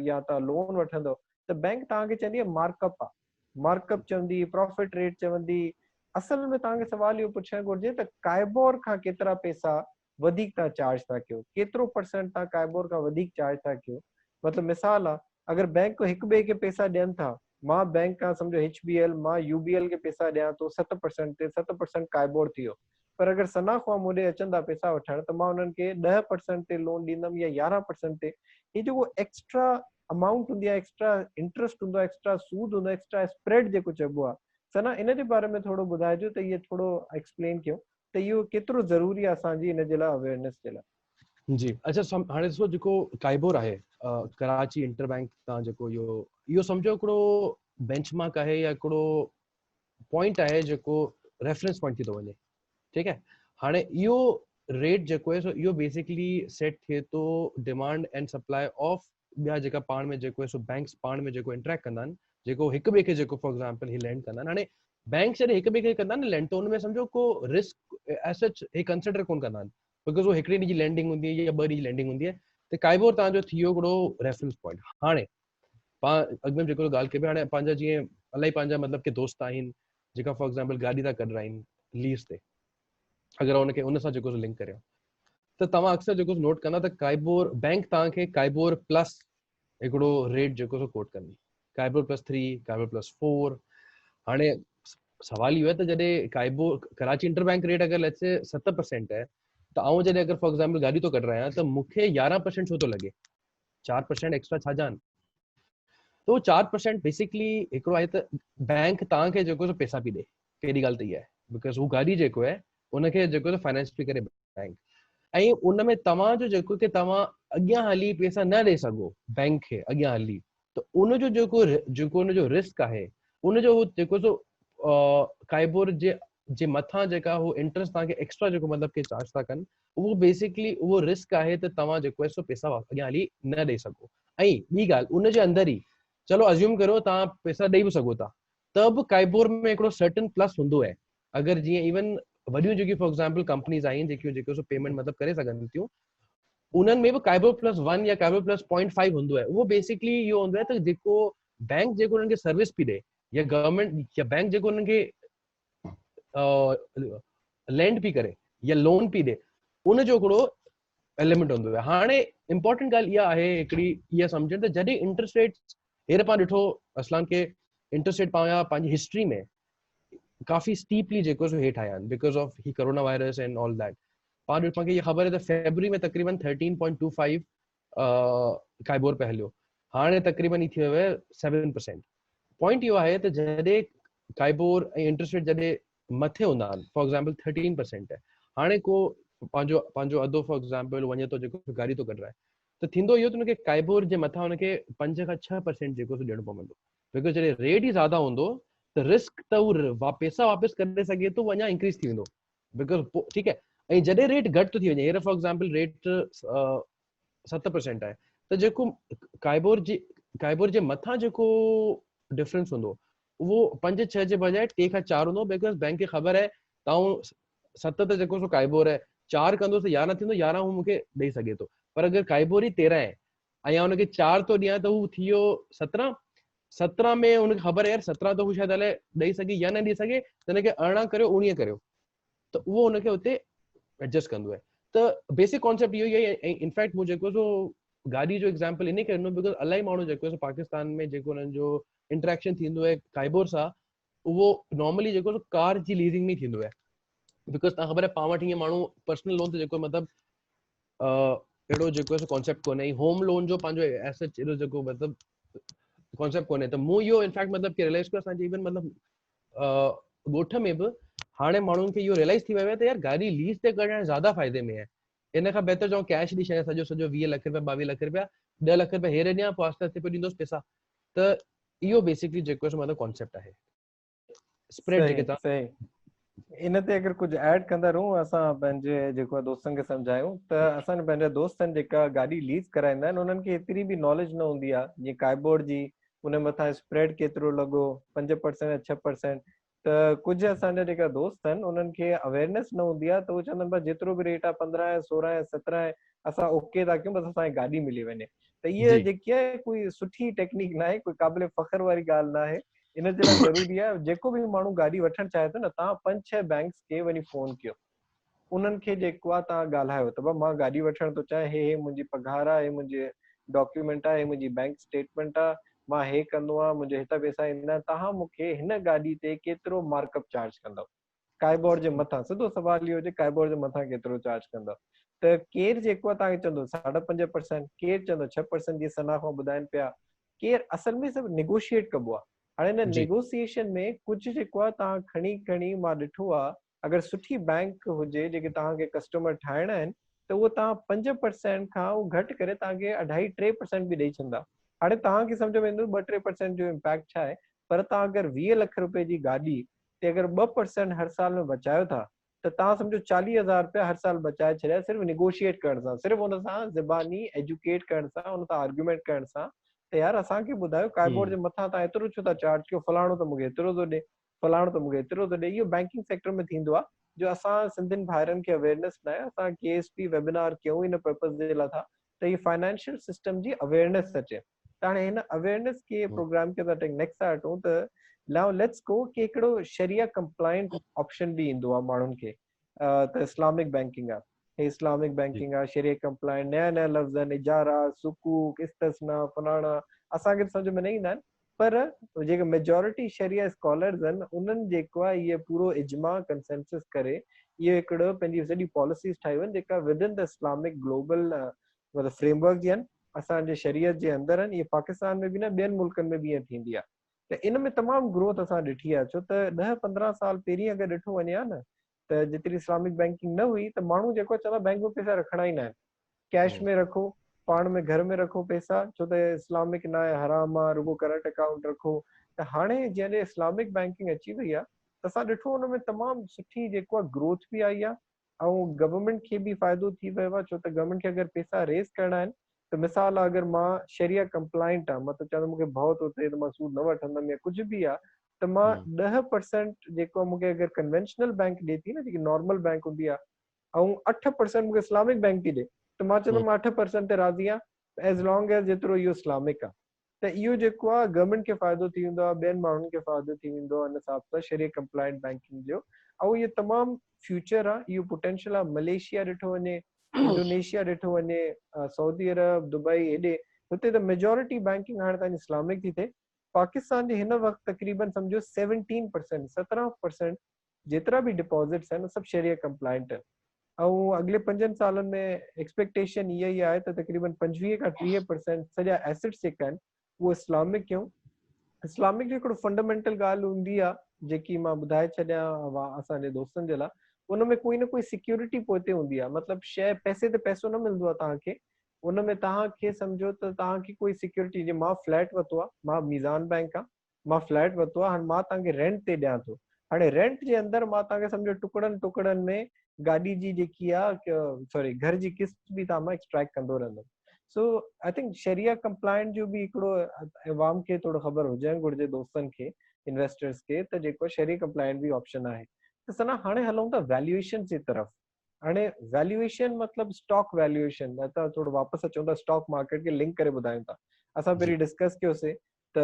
S1: या तव्हां लोन वठंदो त बैंक तव्हांखे चवंदी आहे मार्कअप आहे, मार्कअप चवंदी, प्रॉफिट रेट चवंदी। असल में तव्हांखे सवाल इहो पुछणु घुरिजे त काइबोर खां केतिरा पैसा वधीक तव्हां चार्ज था कयो, केतिरो परसेंट तव्हां काइबोर खां वधीक चार्ज था कयो। मतिलबु मिसाल आहे अगरि बैंक हिक ॿिए खे पैसा ॾियनि था, मां बैंक खां सम्झो HBL मां UBL खे पैसा ॾियां थो 7% ते, 7% काइबोर थी वियो, पर अगरि सना खां मूंॾे अचनि था पैसा वठण त मां हुननि खे 10% ते लोन ॾींदुमि या 11% ते। ही जेको एक्स्ट्रा अमाउंट हूंदी आहे, एक्स्ट्रा इंटरेस्ट हूंदो आहे, एक्स्ट्रा सूद हूंदो आहे, एक्स्ट्रा स्प्रेड जेको चइबो आहे, सना इन जे बारे में थोरो ॿुधाइजो त इहो थोरो एक्सप्लेन कयो त इहो केतिरो ज़रूरी आहे असांजी इन जे लाइ अवेयरनेस जे लाइ।
S2: जी अच्छा हाणे ॾिसो जेको काइबोर आहे कराची इंटर बैंक तव्हां जेको इहो सम्झो हिकिड़ो बेंचमार्क आहे या हिकिड़ो पॉइंट आहे जेको रेफरेंस पॉइंट थी थो वञे। ठीकु आहे, हाणे इहो रेट जेको आहे सो इहो बेसिकली सेट थिए थो डिमांड एंड सप्लाई ऑफ ॿिया जेका पाण में जेको आहे सो बैंक्स पाण में जेको इंटरेक्ट कंदा आहिनि, जेको हिक ॿिए खे जेको फॉर एग्जाम्पल ही लैंड कंदा आहिनि। हाणे बैंक जॾहिं हिक ॿिए खे कंदा आहिनि लैंड, त हुन में सम्झो को रिस्क एज सच हे कंसिडर कोन कंदा आहिनि, बिकॉज़ वो हिकिड़े ॾींहं जी लैंडिंग हूंदी आहे या 2 ॾींहं जी लैंडिंग हूंदी आहे। त काइबोर तव्हांजो थी वियो हिकिड़ो रेफरेंस पॉइंट। हाणे पाण अॻु में जेको ॻाल्हि कई हाणे पंहिंजा जीअं इलाही पंहिंजा मतिलबु कि दोस्त आहिनि जेका फॉर एग्जाम्पल गाॾी था कढाइनि लीज़ ते, अगरि हुनखे हुन सां जेको लिंक करियो त तव्हां अक्सर जेको नोट कंदा त काइबोर बैंक तव्हांखे काइबोर प्लस हिकिड़ो रेट जेको सो कोट कंदी, काइबोर +3, काइबोर +4। हाणे सवाल इहो आहे त जॾहिं काइबोर कराची इंटरबैंक रेट अगरि लेट्स से 7% है, त आउं जॾहिं अगरि फॉर एग्जांपल गाॾी थो कढ रहियां त मूंखे 11% छो थो लॻे, 4% एक्स्ट्रा छा जान। तो 4% बेसिकली हिकिड़ो आहे त बैंक तव्हांखे जेको सो पैसा पई ॾे, पहिरीं ॻाल्हि त इहा आहे, बिकॉज़ हू गाॾी जेको आहे उनखे जेको सो फाइनेंस पई करे बैंक, ऐं उन में तव्हांजो जेको कि तव्हां अॻियां हली पैसा न ॾेई सघो बैंक खे अॻियां हली, त उनजो जेको उनजो रिस्क आहे, उनजो जेको सो काइबोर जे मथां जेका हू इंट्रेस्ट तव्हांखे एक्स्ट्रा जेको मतिलबु कि चार्ज था कनि, उहो बेसिकली उहो रिस्क आहे त तव्हां जेको आहे सो पैसा अॻियां हली न ॾेई सघो। ऐं ॿी ॻाल्हि, उनजे अंदरि ई चलो अज्यूम करो तव्हां पैसा ॾेई बि सघो था, त बि काइबोर में हिकिड़ो सर्टन प्लस हूंदो आहे। अगरि जीअं इवन वॾियूं जेकी फॉर एग्जांपल कंपनीज़ आहिनि जेको सो पेमेंट मतिलबु करे सघनि थियूं, उन्हनि में बि काइबोर +1 या काइबोर +0.5 हूंदो आहे। उहो बेसिकली इहो हूंदो आहे त जेको बैंक जेको उन्हनि खे सर्विस पई ॾे, या गवर्नमेंट या बैंक जेको उन्हनि खे लैंड पई करे या लोन पई ॾे, उनजो हिकिड़ो एलिमेंट हूंदो आहे। हाणे इंपॉर्टेंट ॻाल्हि इहा आहे हिकिड़ी, इहा सम्झनि त जॾहिं इंटरेस्ट रेट हींअर पाण ॾिठो असलान खे इंटरेस्ट रेट पंहिंजी हिस्ट्री में काफ़ी स्टीपली जेको सो हेठि आया आहिनि बिकॉज ऑफ ही corona virus and all that. पाण खे ये ख़बर है त फेबररी में तकरीबन 13.25 काइबोर पे हलियो, हाणे तकरीबन ही थी वियो आहे 7%। पॉइंट इहो आहे त जॾहिं काइबोर ऐं इंटरेस्ट रेट जॾहिं मथे हूंदा आहिनि, फॉर एग्जांपल 13% है, हाणे को पंहिंजो अधो फॉर एग्जांपल वञे थो जेको गाड़ी थो कढाए, त थींदो इहो त हुनखे काइबोर जे मथां हुनखे 5 खां 6% जेको सो ॾियणो पवंदो, बिकॉज जॾहिं रेट ई ज़्यादा हूंदो त रिस्क त उहो पैसा वापसि करे सघे थो, अञा इंक्रीज थी वेंदो, बिकॉज ठीकु आहे। ऐं जॾहिं रेट घटि थी वञे, हींअर फॉर एग्जांपल रेट 7% आहे, त जेको काइबोर जे मथां जेको डिफरेंस हूंदो उहो 5-6 जे बजाए 3 खां 4 हूंदो, बिकॉज बैंक खे ख़बर आहे तव्हां 7 त जेको सो काइबोर आहे 4 कंदो त 11 थींदो, 11 हू मूंखे ॾेई सघे थो। पर अगरि काइबोर ई 13 आहे ऐं या हुनखे 4 थो ॾियां त हू थी वियो 17 में हुनखे ख़बर आहे यार 17 त हू शायदि अलाए ॾेई सघे या न ॾेई सघे, त हिनखे 18 करियो 19 करियो, त उहो हुनखे हुते एडजस्ट कंदो आहे। त बेसिक कॉन्सेप्ट इहो ई आहे। ऐं इनफैक्ट मूं जेको सो गाॾी जो एग्जांपल इन करे ॾिनो बिकॉज इलाही माण्हू जेको आहे पाकिस्तान में जेको हुननि जो इंटरेक्शन थींदो आहे काइबोर सां, उहो नॉर्मली जेको कार जी लीजिंग में थींदो आहे, बिकॉज तव्हां ख़बर आहे पाण वटि हीअं माण्हू पर्सनल लोन ते जेको मतिलबु अहिड़ो जेको आहे कॉन्सेप्ट कोन्हे, होम लोन जो पंहिंजो एसेट अहिड़ो जेको मतिलबु कॉन्सेप्ट कोन्हे। त मूं इहो इनफैक्ट मतिलबु कि रियलाइज़ कयो असांजे इवन मतिलबु ॻोठ में बि हाणे माण्हुनि खे इहो रियलाइज़ थी वियो आहे त यार गाॾी लीज ते करणु ज़्यादा फ़ाइदे में आहे, इन खां बहितर चऊं कैश ॾेई छॾियां सॼो 20 लाख रुपया 22 लाख रुपया 10 लाख रुपया हेरे ॾियां, पोइ आस्ते आस्ते पोइ ॾींदोसि पैसा। त इहो बेसिकली जेको आहे मतिलबु कॉन्सेप्ट आहे स्प्रेड जेके
S1: सही सही। इन ते अगरि कुझु ऐड कंदा रहूं, असां पंहिंजे जेको आहे दोस्तनि खे सम्झायूं त असांजे पंहिंजा दोस्तनि जेका गाॾी लीज कराईंदा आहिनि उन्हनि खे एतिरी बि नॉलेज न हूंदी आहे, जीअं काइबोर्ड जी उन मथां स्प्रेड केतिरो लॻो 5% या 6%। त कुझु असांजा जेका दोस्त आहिनि उन्हनि खे अवेयरनेस न हूंदी आहे, त उहे चवंदा आहिनि बस जेतिरो बि रेट आहे 15 आहे 16 आहे 17 आहे असां ओके था कयूं, बस असांखे गाॾी मिली वञे। त इहा जेकी आहे कोई सुठी टेक्निक न आहे, कोई क़ाबिल फ़ख्र वारी ॻाल्हि न आहे। इन जे लाइ ज़रूरी आहे जेको बि माण्हू गाॾी वठणु चाहे थो न, तव्हां 5-6 बैंक्स खे वञी फोन कयो, उन्हनि खे जेको आहे तव्हां ॻाल्हायो त भाउ मां गाॾी वठणु थो चाहियां, हे मुंहिंजी पघार आहे, हे मुंहिंजे डॉक्यूमेंट आहे, हे मुंहिंजी बैंक स्टेटमेंट आहे, मां हे कंदो आहियां, मुंहिंजे हितां पैसा ईंदा आहिनि, तव्हां मूंखे हिन गाॾी ते केतिरो मार्कअप चार्ज कंदव। काइबोर जे मथां सिधो सवाल इहो हुजे काइबोर जे मथां केतिरो चार्ज कंदव। त केरु जेको आहे तव्हांखे चवंदो 5.5%, केरु चवंदो 6% जी सलाह खां ॿुधाइनि पिया, केरु असल में सभु नेगोशिएट कबो आहे। हाणे हिन नेगोशिएशन में कुझु जेको आहे तव्हां खणी मां ॾिठो आहे, अगरि सुठी बैंक हुजे जेके तव्हांखे कस्टमर ठाहिणा आहिनि, त उहो तव्हां 5% खां उहो घटि करे तव्हांखे 2.5-3% बि ॾेई छॾींदा। हाणे तव्हांखे सम्झ में ईंदो 2-3% जो इम्पैक्ट छा आहे, पर तव्हां अगरि 20 लख रुपए जी गाॾी ते अगरि 2% हर साल में बचायो था, त तव्हां सम्झो 40,000 रुपया हर साल बचाए छॾिया सिर्फ़ु नेगोशिएट करण सां, सिर्फ़ु हुन सां ज़बानी एजुकेट करण सां, हुन सां आर्ग्यूमेंट करण सां। त यार असांखे ॿुधायो काइबोर जे मथां तव्हां एतिरो छो था चार्ज कयो, फलाणो त मूंखे एतिरो थो ॾे, फलाणो त मूंखे एतिरो थो ॾे। इहो बैंकिंग सेक्टर में थींदो आहे, जो असां सिंधियुनि भाइरनि खे अवेयरनेस न आहे। असां KSP वेबिनार कयूं हिन पर्पज़ जे लाइ था त हीअ फाइनेंशियल सिस्टम जी अवेयरनेस अचे। त हाणे हिन अवेयरनेस खे प्रोग्राम खे असां नेक्स्ट हटूं त नाउ लेट्स गो कि हिकिड़ो शरिया कंप्लायंट ऑप्शन बि ईंदो आहे माण्हुनि खे, त इस्लामिक बैंकिंग आहे। हे इस्लामिक बैंकिंग आहे, शरीय कंप्लाइंट, नया नया लफ़्ज़ आहिनि, इजारा, सुकूक, इस्तिस्ना, फलाणा, असांखे सम्झ में न ईंदा आहिनि। पर जेके मेजॉरिटी शरिया स्कॉलर्स आहिनि उन्हनि जेको आहे इहे पूरो इजमा कंसेंसस करे इहो हिकिड़ो पंहिंजी सॼी पॉलिसीज़ ठाहियूं आहिनि जेका with in the Islamic global मतिलबु फ्रेमवर्क जी आहिनि, असांजे शरीयत जे अंदरि आहिनि। इहे पाकिस्तान में बि न, ॿियनि मुल्कनि में बि ईअं थींदी आहे। त इन में तमामु ग्रोथ असां ॾिठी आहे, छो त 10-15 साल पहिरीं अगरि ॾिठो वञे हा न, त जेतिरी इस्लामिक बैंकिंग न हुई त माण्हू जेको चवंदा बैंक में पैसा रखणा ई न आहिनि, कैश में रखो, पाण में घर में रखो पैसा, छो त इस्लामिक न आहे, हराम आहे, रुगो करंट अकाउंट रखो। त हाणे जॾहिं इस्लामिक बैंकिंग अची वई आहे त असां ॾिठो हुन में तमामु सुठी जेको आहे ग्रोथ बि आई आहे, ऐं गवर्नमेंट खे बि फ़ाइदो थी वियो आहे, छो त गवर्नमेंट खे अगरि पैसा रेज़ करणा आहिनि त मिसाल आहे, अगरि मां शरिया कंप्लाइंट आहे, मतिलबु चवंदो मूंखे भउ थो थिए त मां सूद न वठंदमि या कुझु बि आहे, त मां 10% जेको आहे मूंखे अगरि कन्वेंशनल बैंक ॾिए थी न, जेकी नॉर्मल बैंक हूंदी आहे, ऐं 8% मूंखे इस्लामिक बैंक थी ॾिए, त मां चवंदुमि मां 8% ते राज़ी आहियां, एज़ लॉन्ग एज़ जेतिरो इहो इस्लामिक आहे। त इहो जेको आहे गवर्नमेंट खे फ़ाइदो थी वेंदो आहे, ॿियनि माण्हुनि खे फ़ाइदो थी वेंदो आहे हिन हिसाब सां शरिया कंप्लाइंट बैंकिंग जो। ऐं इहो तमामु फ्यूचर आहे, इहो पोटेंशियल आहे। मलेशिया ॾिठो वञे, इंडोनेशिया ॾिठो वञे, सऊदी अरब, दुबई, हेॾे हुते त मेजॉरिटी बैंकिंग हाणे तव्हांजी इस्लामिक थी थिए। पाकिस्तान जे हिन वक़्तु तक़रीबन सम्झो 17% जेतिरा बि डिपॉज़िट्स आहिनि सभु शरिया कंप्लाइंट आहिनि। ऐं अॻिले 5 सालनि में एक्सपेक्टेशन इहा ई आहे त तक़रीबन 25 खां 30% सॼा एसेट्स जेका आहिनि उहे इस्लामिक कयूं। इस्लामिक जो हिकिड़ो फंडामेंटल ॻाल्हि हूंदी आहे जेकी मां ॿुधाए छॾियां असांजे दोस्तनि जे लाइ, उन में कोई न कोई सिक्योरिटी पोइते हूंदी आहे। मतिलबु शइ पैसे ते पैसो न मिलंदो आहे तव्हांखे, उन में तव्हांखे सम्झो त तव्हांखे कोई सिक्योरिटी, जीअं मां फ्लैट वरितो आहे, मां मीज़ान बैंक आहे, मां फ्लैट वरितो आहे, हाणे मां तव्हांखे रेंट ते ॾियां थो। हाणे रेंट जे अंदरि मां तव्हांखे सम्झो टुकड़नि में गाॾी जी जेकी आहे, सॉरी, घर जी किस्त बि तव्हां मां एक्सट्रैक्ट कंदो रहंदुमि। सो आई थिंक शरिया कंप्लाइंट जो बि हिकिड़ो अवाम खे थोरो ख़बर हुजणु घुरिजे, दोस्तनि खे, इन्वेस्टर्स खे, त जेको शरिया कंप्लाइंट बि ऑप्शन आहे। त सना हाणे हलूं था वैल्यूएशन जी तरफ़। हाणे वैल्यूएशन मतिलबु स्टॉक वैल्यूएशन, त थोरो वापसि अचूं था स्टॉक मार्केट खे लिंक करे ॿुधायूं था। असां पहिरीं डिस्कस कयोसीं त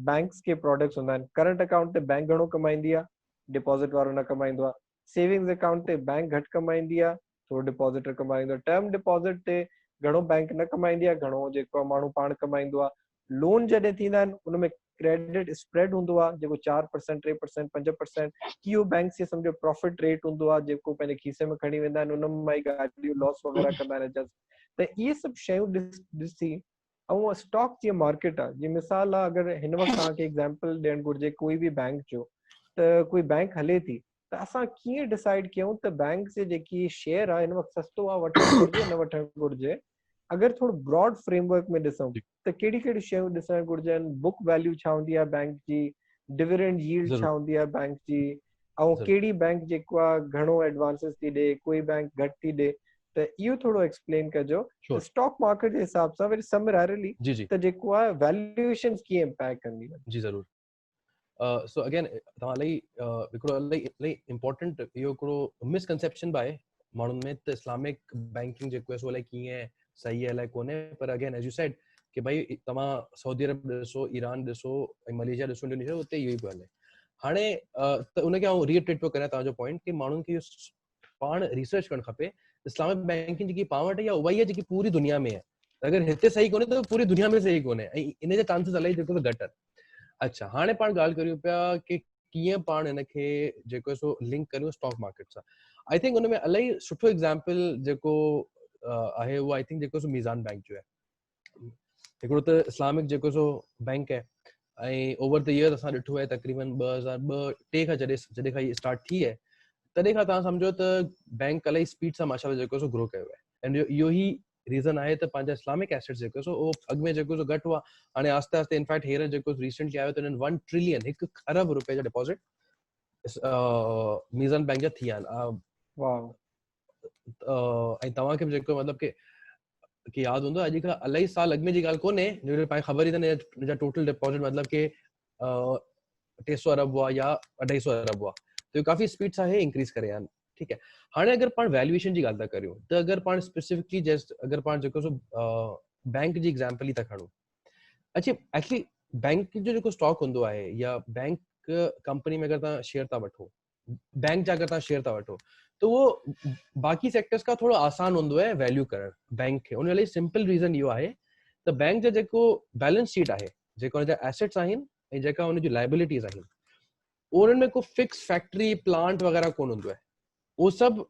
S1: बैंक्स के प्रोडक्ट्स हूंदा आहिनि। करंट अकाउंट ते बैंक घणो कमाईंदी आहे, डिपॉज़िट वारो न कमाईंदो आहे। सेविंग्स अकाउंट ते बैंक घटि कमाईंदी आहे, थोरो डिपॉज़िटर कमाईंदो आहे। टर्म डिपॉज़िट ते घणो बैंक न कमाईंदी आहे, घणो जेको आहे माण्हू पाण कमाईंदो आहे। लोन जॾहिं थींदा आहिनि उनमें क्रेडिट स्प्रेड हूंदो आहे जेको 4%, 3%, 5%, इहो बैंक खे सम्झो प्रॉफिट रेट हूंदो आहे जेको पंहिंजे खीसे में खणी वेंदा आहिनि, उन मां ई गाॾियूं लॉस वग़ैरह कंदा आहिनि। त इहे सभु शयूं ॾिसी, ऐं स्टॉक जीअं मार्केट आहे, जीअं मिसाल आहे, अगरि हिन वक़्तु तव्हांखे एग्ज़ाम्पल ॾियणु घुरिजे कोई बि बैंक जो, त कोई बैंक हले थी, त असां कीअं डिसाइड कयूं त बैंक जे जेकी शेयर आहे हिन वक़्तु सस्तो आहे, वठणु घुरिजे न वठणु घुरिजे। अगरि थोरो ब्रॉड फ्रेमवर्क में ॾिसूं त कहिड़ी कहिड़ी शयूं ॾिसणु घुरिजनि। बुक वैल्यू छा हूंदी आहे बैंक जी, डिविडेंड यील्ड छा हूंदी आहे बैंक जी, ऐं कहिड़ी बैंक जेको आहे घणो एडवांसिस थी ॾे, कोई बैंक घटि थी ॾे। त इहो थोरो एक्सप्लेन कजो स्टॉक मार्केट जे हिसाब सां, वरी समराइरली त जेको आहे वैल्यूएशन कीअं इम्पैक्ट कंदी आहे।
S2: जी ज़रूर। सो अगेन तव्हां हिकिड़ो इलाही इम्पोर्टेंट इहो हिकिड़ो मिसकंसेप्शन बि आहे माण्हुनि में, त इस्लामिक बैंकिंग जेको आहे सो अलाए कीअं सही आहे अलाए कोन्हे। पर अगेन एज यू सेड कि भाई तव्हां सऊदी अरब ॾिसो, ईरान ॾिसो, ऐं मलेशिया ॾिसो, इंडोनेशिया, उते इहो ई पियो हले। हाणे त उनखे आउं रिइटरेट पियो करियां तव्हांजो पॉइंट कि माण्हुनि खे पाण रिसर्च करणु खपे। इस्लामिक बैंकिंग जेकी पाण वटि आहे उहा ई आहे जेकी पूरी दुनिया में आहे। अगरि हिते सही कोन्हे त पूरी दुनिया में सही कोन्हे, ऐं इन जा चांसिस इलाही जेको घटि आहिनि। अच्छा, हाणे पाण ॻाल्हि करियूं पिया कि कीअं पाण हिनखे जेको सो लिंक करियूं स्टॉक मार्केट सां। आई थिंक उन में इलाही सुठो एग्ज़ाम्पल जेको आहे उहो आई थिंक जेको सो मीज़ान बैंक जो आहे। हिकिड़ो त इस्लामिक जेको सो बैंक आहे, ऐं ओवर द ईयर असां ॾिठो आहे तक़रीबन 2002-3 खां जॾहिं खां इहे स्टार्ट थी आहे, तॾहिं खां तव्हां सम्झो त बैंक इलाही स्पीड सां माशाल्लाह जेको सो ग्रो कयो आहे। ऐं इहो ई रीज़न आहे त पंहिंजा इस्लामिक एसेट्स जेको सो उहो अॻु में जेको सो घटि हुआ, हाणे आस्ते आस्ते इनफैक्ट हींअर जेको रिसेंटली आयो त हिननि 1 ट्रिलियन, 1 खरब रुपए जा डिपॉज़िट मीज़ान बैंक जा थी विया आहिनि। ऐं तव्हांखे बि जेको मतिलबु कि यादि हूंदो अॼु खां इलाही साल अॻु में जी ॻाल्हि कोन्हे, पाण ख़बर ई अथनि हिनजा टोटल डिपॉज़िट मतिलबु कि 300 अरब हुआ या 250 अरब हुआ। त इहो काफ़ी स्पीड सां हे इंक्रीज़ करे आहिनि। ठीकु आहे। हाणे अगरि पाण वैल्यूएशन जी ॻाल्हि था करियूं त अगरि पाण स्पेसिफिकली जस्ट अगरि पाण जेको सो बैंक जी एग्ज़ाम्पल ई था खणूं, अच्छा एक्चुअली बैंक जो जेको स्टॉक हूंदो आहे या बैंक कंपनी में अगरि तव्हां शेयर था वठो, बैंक जा अगरि तव्हां शेयर था वठो, तो वो बाकी सेक्टर्स का थोड़ा आसान हूंदो आहे वैल्यू करण बैंक खे। उन लाइ सिंपल रीज़न इहो आहे त बैंक जो जेको बैलेंस शीट आहे, जेको हुन जा एसेट्स आहिनि ऐं जेका हुन जी लाइबिलिटीज़ आहिनि, उन्हनि में को फिक्स फैक्ट्री प्लांट वग़ैरह कोन हूंदो आहे। उहो सभु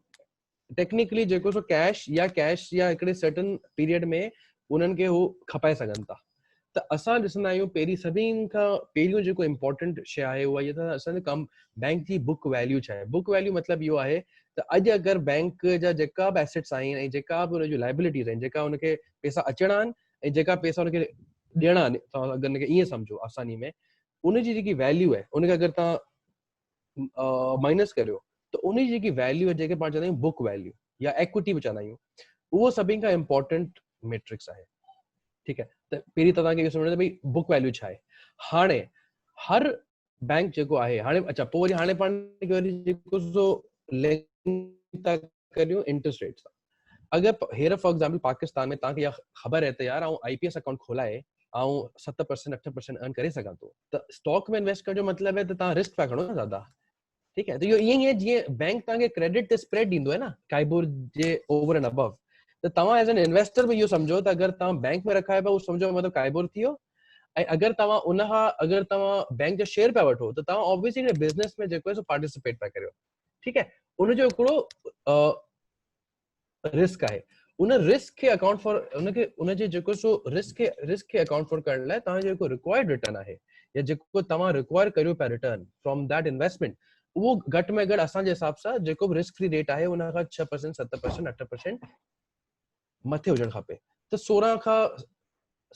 S2: टेक्निकली जेको सो कैश या हिकिड़े सर्टन पीरियड में उन्हनि खे हू खपाए सघनि था। त असां ॾिसंदा आहियूं पहिरीं सभिनि खां पहिरियों जेको इम्पोर्टेंट शइ आहे उहा इहा त असांजो कम बैंक जी बुक वैल्यू छा आहे। बुक वैल्यू मतिलबु इहो आहे त अॼु अगरि बैंक जा जेका बि एसेट्स आहिनि ऐं जेका बि हुनजी लाइबिलिटीज़ आहिनि, जेका हुनखे पैसा अचणा आहिनि ऐं जेका पैसा हुनखे ॾियणा आहिनि, तव्हां अगरि हुनखे ईअं सम्झो आसानी में, उनजी जेकी वैल्यू आहे उनखे अगरि तव्हां माइनस करियो त उनजी जेकी वैल्यू आहे, जेके पाण चवंदा आहियूं बुक वैल्यू या एक्विटी बि चवंदा आहियूं, उहो सभिनि खां इम्पोर्टेंट मैट्रिक्स आहे। ठीक है, त पहिरीं त तव्हांखे इहो सम्झणो भई बुक वैल्यू छा आहे। हाणे हर बैंक जेको आहे, हाणे अच्छा पोइ वरी हाणे पाण जेको सो लिंक था करियूं इंटरेस्ट रेट सां। अगरि हींअर फॉर एग्जाम्पल पाकिस्तान में तव्हांखे इहा ख़बर आहे त यार आउं IPS अकाउंट खोलाए ऐं 7% 8% अर्न करे सघां थो, त स्टॉक में इन्वेस्ट करण जो मतिलबु आहे त तव्हां रिस्क पिया खणो न ज़्यादा। ठीक है, तो इहो ईअं ई आहे जीअं बैंक तव्हांखे क्रेडिट ते स्प्रेड ॾींदो आहे न KIBOR J over and above, त तव्हां एज एन इन्वेस्टर बि इहो सम्झो त अगरि तव्हां बैंक में रखाए पिया, उहो सम्झो मतिलबु काइबोर थी वियो। ऐं अगरि तव्हां बैंक जा शेयर पिया वठो त तव्हां ऑब्वियसली बिज़नेस में जेको आहे सो पार्टिसिपेट पिया करियो। ठीक है, उनजो हिकिड़ो रिस्क आहे। उन रिस्क खे अकाउंट फॉर उनजे जेको सो रिस्क खे अकाउंट फॉर करण लाइ तव्हां जेको रिक्वायर्ड रिटर्न आहे या जेको तव्हां रिक्वायर करियो पिया रिटर्न फ्रॉम दैट इन्वेस्टमेंट, उहो घटि में घटि असांजे हिसाब सां जेको बि रिस्क फ्री रेट आहे उन खां 6% 7% 8% मथे हुजणु खपे। त 16 खां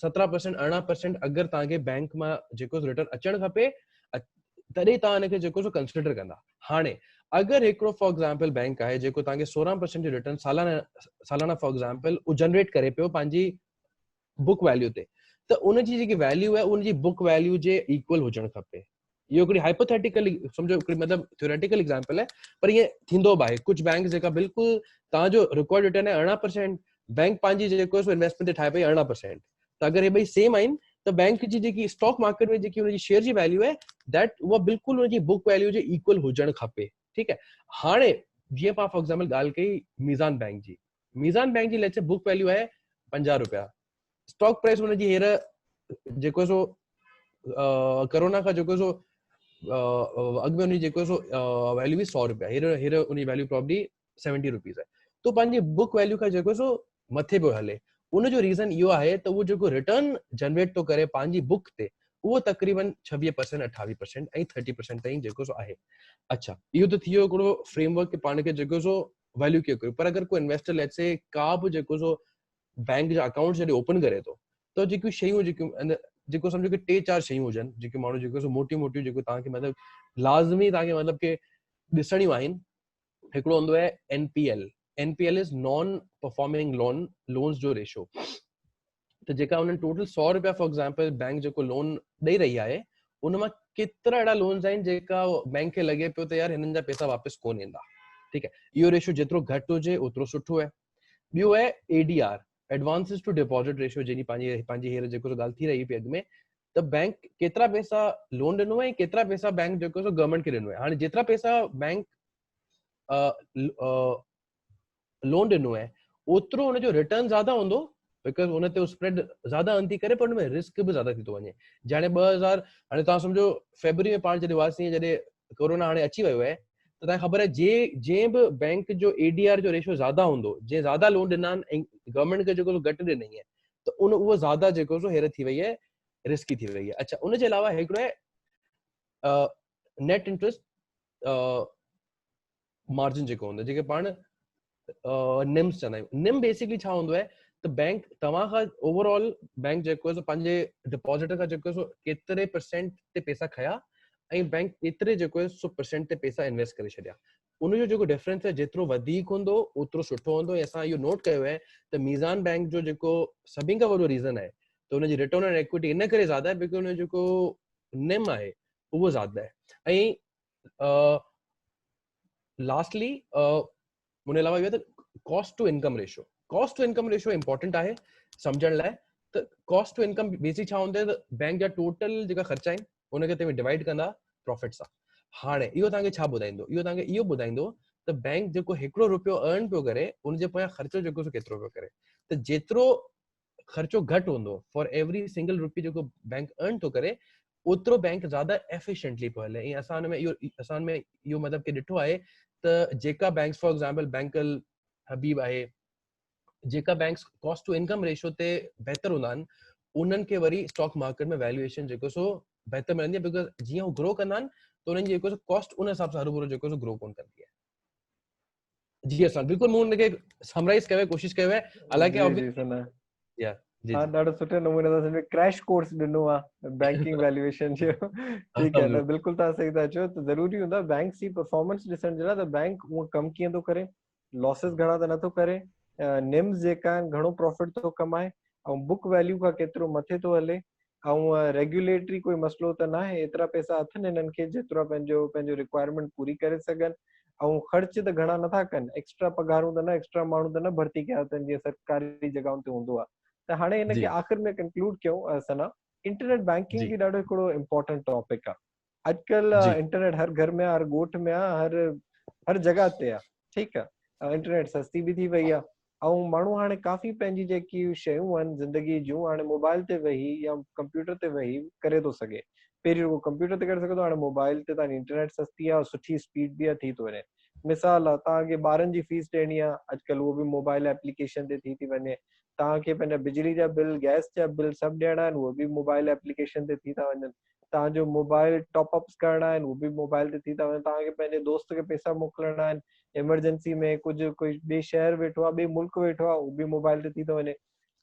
S2: 17% 18% अगरि तव्हांखे बैंक मां जेको रिटर्न अचणु खपे, तॾहिं तव्हां हिनखे जेको सो कंसिडर कंदा। हाणे अगरि हिकिड़ो फॉर एग्जाम्पल बैंक आहे जेको तव्हांखे 16% जो रिटर्न सालाना फॉर एग्जाम्पल जनरेट करे पियो पंहिंजी बुक वैल्यू ते, त उनजी जेकी वैल्यू आहे उनजी बुक वैल्यू जे इक्वल हुजणु खपे। इहो हिकिड़ी हाइपोथेटिकल सम्झो, हिकिड़ी मतिलबु थ्योरेटिकल एग्जाम्पल आहे, पर ईअं थींदो बि आहे। कुझु बैंक जेका बिल्कुलु तव्हांजो रिकॉर्ड रिटर्न आहे 18%, बैंक पंहिंजी जेको इन्वेस्टमेंट ते ठाहे पई 18%, त अगरि हे ॿई सेम आहिनि त बैंक जी जेकी स्टॉक मार्केट में जेकी हुनजी शेयर जी वैल्यू आहे दैट उहा बिल्कुलु हुनजी बुक वैल्यू जे इक्वल हुजणु खपे। ठीक है, हाणे जीअं पाण फॉर एग्जाम्पल ॻाल्हि कई मीज़ान बैंक जी लेट्स से बुक वैल्यू आहे 50 रुपया, स्टॉक प्राइस हुनजी हींअर जेको सो कोरोना खां जेको सो अॻु में हुनजी जेको सो वैल्यू 100 रुपया, हींअर उनजी वैल्यू प्रॉब्ली 70 रुपीज़ आहे। तो पंहिंजी बुक वैल्यू खां जेको सो मथे पियो हले। उनजो रीज़न इहो आहे त उहो जेको रिटर्न जनरेट थो करे पंहिंजी बुक ते, उहो तक़रीबन 26% 28% ऐं 30% ताईं जेको सो आहे। अच्छा, इहो त थी वियो हिकिड़ो फ्रेमवर्क पाण खे जेको सो वैल्यू कीअं कयो। पर अगरि कोई इन्वेस्टर लेट्स से का बि जेको सो बैंक जा अकाउंट जॾहिं ओपन करे थो, त जेकियूं शयूं जेको सम्झो कि 3-4 शयूं हुजनि जेके माण्हू जेको सो मोटियूं जेको तव्हांखे मतिलबु लाज़मी तव्हांखे मतिलबु कि ॾिसणियूं आहिनि। हिकिड़ो हूंदो आहे NPL is non performing loans जो रेशो। त जेका हुननि टोटल 100 रुपया फॉर एग्जाम्पल बैंक जेको लोन ॾेई रही आहे, उन मां केतिरा अहिड़ा लोन्स आहिनि जेका बैंक खे लॻे पियो त यार हिननि जा पैसा वापसि कोन ईंदा। ठीक है, इहो रेशो जेतिरो घटि हुजे ओतिरो सुठो आहे। ॿियो आहे ADR, advances to deposit ratio, जहिड़ी पंहिंजी हींअर जेको गाल्हि थी रही पई अॻु में, त बैंक केतिरा पैसा लोन ॾिनो आहे, केतिरा पैसा बैंक जेको सो गवर्नमेंट खे ॾिनो आहे। हाणे जेतिरा पैसा बैंक लोन ॾिनो आहे ओतिरो हुनजो रिटर्न ज़्यादा हूंदो, बिकॉज़ हुन ते स्प्रेड ज़्यादा अर्न थी करे, पर हुन में रिस्क बि ज़्यादा थी थो वञे। हाणे 2000 हाणे तव्हां सम्झो फेबररी में पाण जॾहिं हुआसीं, जॾहिं कोरोना हाणे अची वियो आहे, त तव्हांखे ख़बर आहे जंहिं बि बैंक जो ADR जो रेशो ज़्यादा हूंदो, जंहिं ज़्यादा लोन ॾिना आहिनि ऐं गवर्नमेंट खे जेको घटि ॾिनई आहे, त उहो ज़्यादा जेको सो हींअर थी वई आहे, रिस्की थी वई आहे। अच्छा, उनजे अलावा हिकिड़ो आहे नेट इंटरेस्ट मार्जिन जेको हूंदो आहे, जेके पाण निम्स चवंदा आहियूं। निम बेसिकली छा हूंदो आहे त बैंक तव्हां खां ओवरऑल बैंक जेको आहे पंहिंजे डिपॉजिट खां जेको आहे केतिरे परसेंट ते पैसा खया ऐं बैंक एतिरे जेको आहे सो परसेंट ते पैसा इन्वेस्ट करे छॾिया। उनजो जेको डिफरेंस आहे जेतिरो वधीक हूंदो ओतिरो सुठो हूंदो। ऐं असां इहो नोट कयो आहे त मीज़ान बैंक जो जेको सभिनि खां वॾो रीज़न आहे त हुनजी रिटर्न ऑन इक्विटी इन करे ज़्यादा आहे बिकॉज़ हुनजो जेको निम आहे उहो ज़्यादा आहे। ऐं लास्टली उन अलावा इहो त cost to income ratio important आहे सम्झण लाइ। त कॉस्ट टू इनकम बेसिक छा हूंदो आहे त बैंक जा टोटल जेका ख़र्चा आहिनि उनखे तव्हां डिवाइड कंदा प्रॉफिट सां। हाणे इहो तव्हांखे छा ॿुधाईंदो, इहो तव्हांखे इहो ॿुधाईंदो त बैंक जेको हिकिड़ो रुपयो अर्न पियो करे उन जे पोयां ख़र्चो जेको सो केतिरो पियो करे, त जेतिरो ख़र्चो घटि हूंदो फॉर एवरी सिंगल रुपी जेको बैंक अर्न थो करे ओतिरो बैंक ज्यादा एफिशिएंटली पियो हले। ऐं असां में इहो मतिलबु कि ॾिठो आहे त जेका बैंक्स फॉर एग्जांपल बैंक अल हबीब आहे, जेका banks cost to income ratio ते बहितर हूंदा आहिनि उन्हनि खे वरी स्टॉक मार्केट में वैल्यूएशन जेको सो बहितर मिलंदी आहे, बिकॉज़ जीअं हू ग्रो कंदा आहिनि त उन्हनि जी जेको सो कॉस्ट उन हिसाब सां हरू जेको सो ग्रो कोन कंदी आहे। जी असां बिल्कुलु मूं हुनखे समराइज कयो आहे, कोशिशि कयो आहे, हालांकि
S1: जी जी सना
S2: या जी
S1: हाँ
S2: जी
S1: ॾाढो सुठे नमूने सां सम्झो क्रैश कोर्स ॾिनो आहे बैंकिंग वैल्यूएशन जो ठीकु आहे। त बिल्कुलु तव्हां सही था चओ, त ज़रूरी हूंदो आहे बैंक जी परफॉर्मेंस ॾिसण जे लाइ त बैंक उहो कमु कीअं थो करे, लॉसिस घणा त नथो करे, निम्स जेका आहिनि घणो प्रॉफिट थो कमाए, ऐं बुक वैल्यू खां केतिरो मथे थो हले, ऐं रेगुलेटरी कोई मसइलो त न आहे, एतिरा पैसा अथनि हिननि खे जेतिरा पंहिंजो रिक्वायरमेंट पूरी करे सघनि, ऐं ख़र्च त घणा नथा कनि, एक्स्ट्रा पघारूं त न, एक्स्ट्रा माण्हू त न भर्ती कया अथनि जीअं सरकारी जॻहियुनि ते हूंदो आहे। त हाणे हिनखे
S2: जी
S1: आख़िर में कंक्लूड कयूं सना, इंटरनेट बैंकिंग
S2: जी
S1: बि ॾाढो हिकिड़ो इम्पोर्टेंट टॉपिक आहे। अॼुकल्ह
S2: जी
S1: इंटरनेट हर घर में आहे, हर ॻोठ में आहे, हर जॻह ते आहे, ठीकु आहे। इंटरनेट सस्ती बि थी वई आहे, ऐं माण्हू हाणे काफ़ी पंहिंजी जेकी शयूं आहिनि ज़िंदगी जूं हाणे मोबाइल ते वेही या कंप्यूटर ते वेही करे थो सघे। पहिरीं रुगो कंप्यूटर ते करे सघे थो, हाणे मोबाइल ते तव्हांजी इंटरनेट सस्ती आहे, सुठी स्पीड बि आहे, थी थो वञे। मिसाल आहे, तव्हांखे ॿारनि जी फीस ॾियणी आहे, अॼुकल्ह उहो बि मोबाइल एप्लीकेशन ते थी वञे। तव्हांखे पंहिंजा बिजली जा बिल, गैस जा बिल सभु ॾियणा आहिनि, उहो बि मोबाइल एप्लीकेशन ते थी था वञनि। तव्हांजो मोबाइल टॉपअप्स करणा आहिनि, उहो बि मोबाइल ते थी था वञनि। तव्हांखे पंहिंजे दोस्त खे पैसा मोकिलणा आहिनि, इमरजेंसी में कुझु कोई ॿिए शहर वेठो आहे, ॿिए मुल्क वेठो आहे, उहो बि मोबाइल ते थी थो वञे।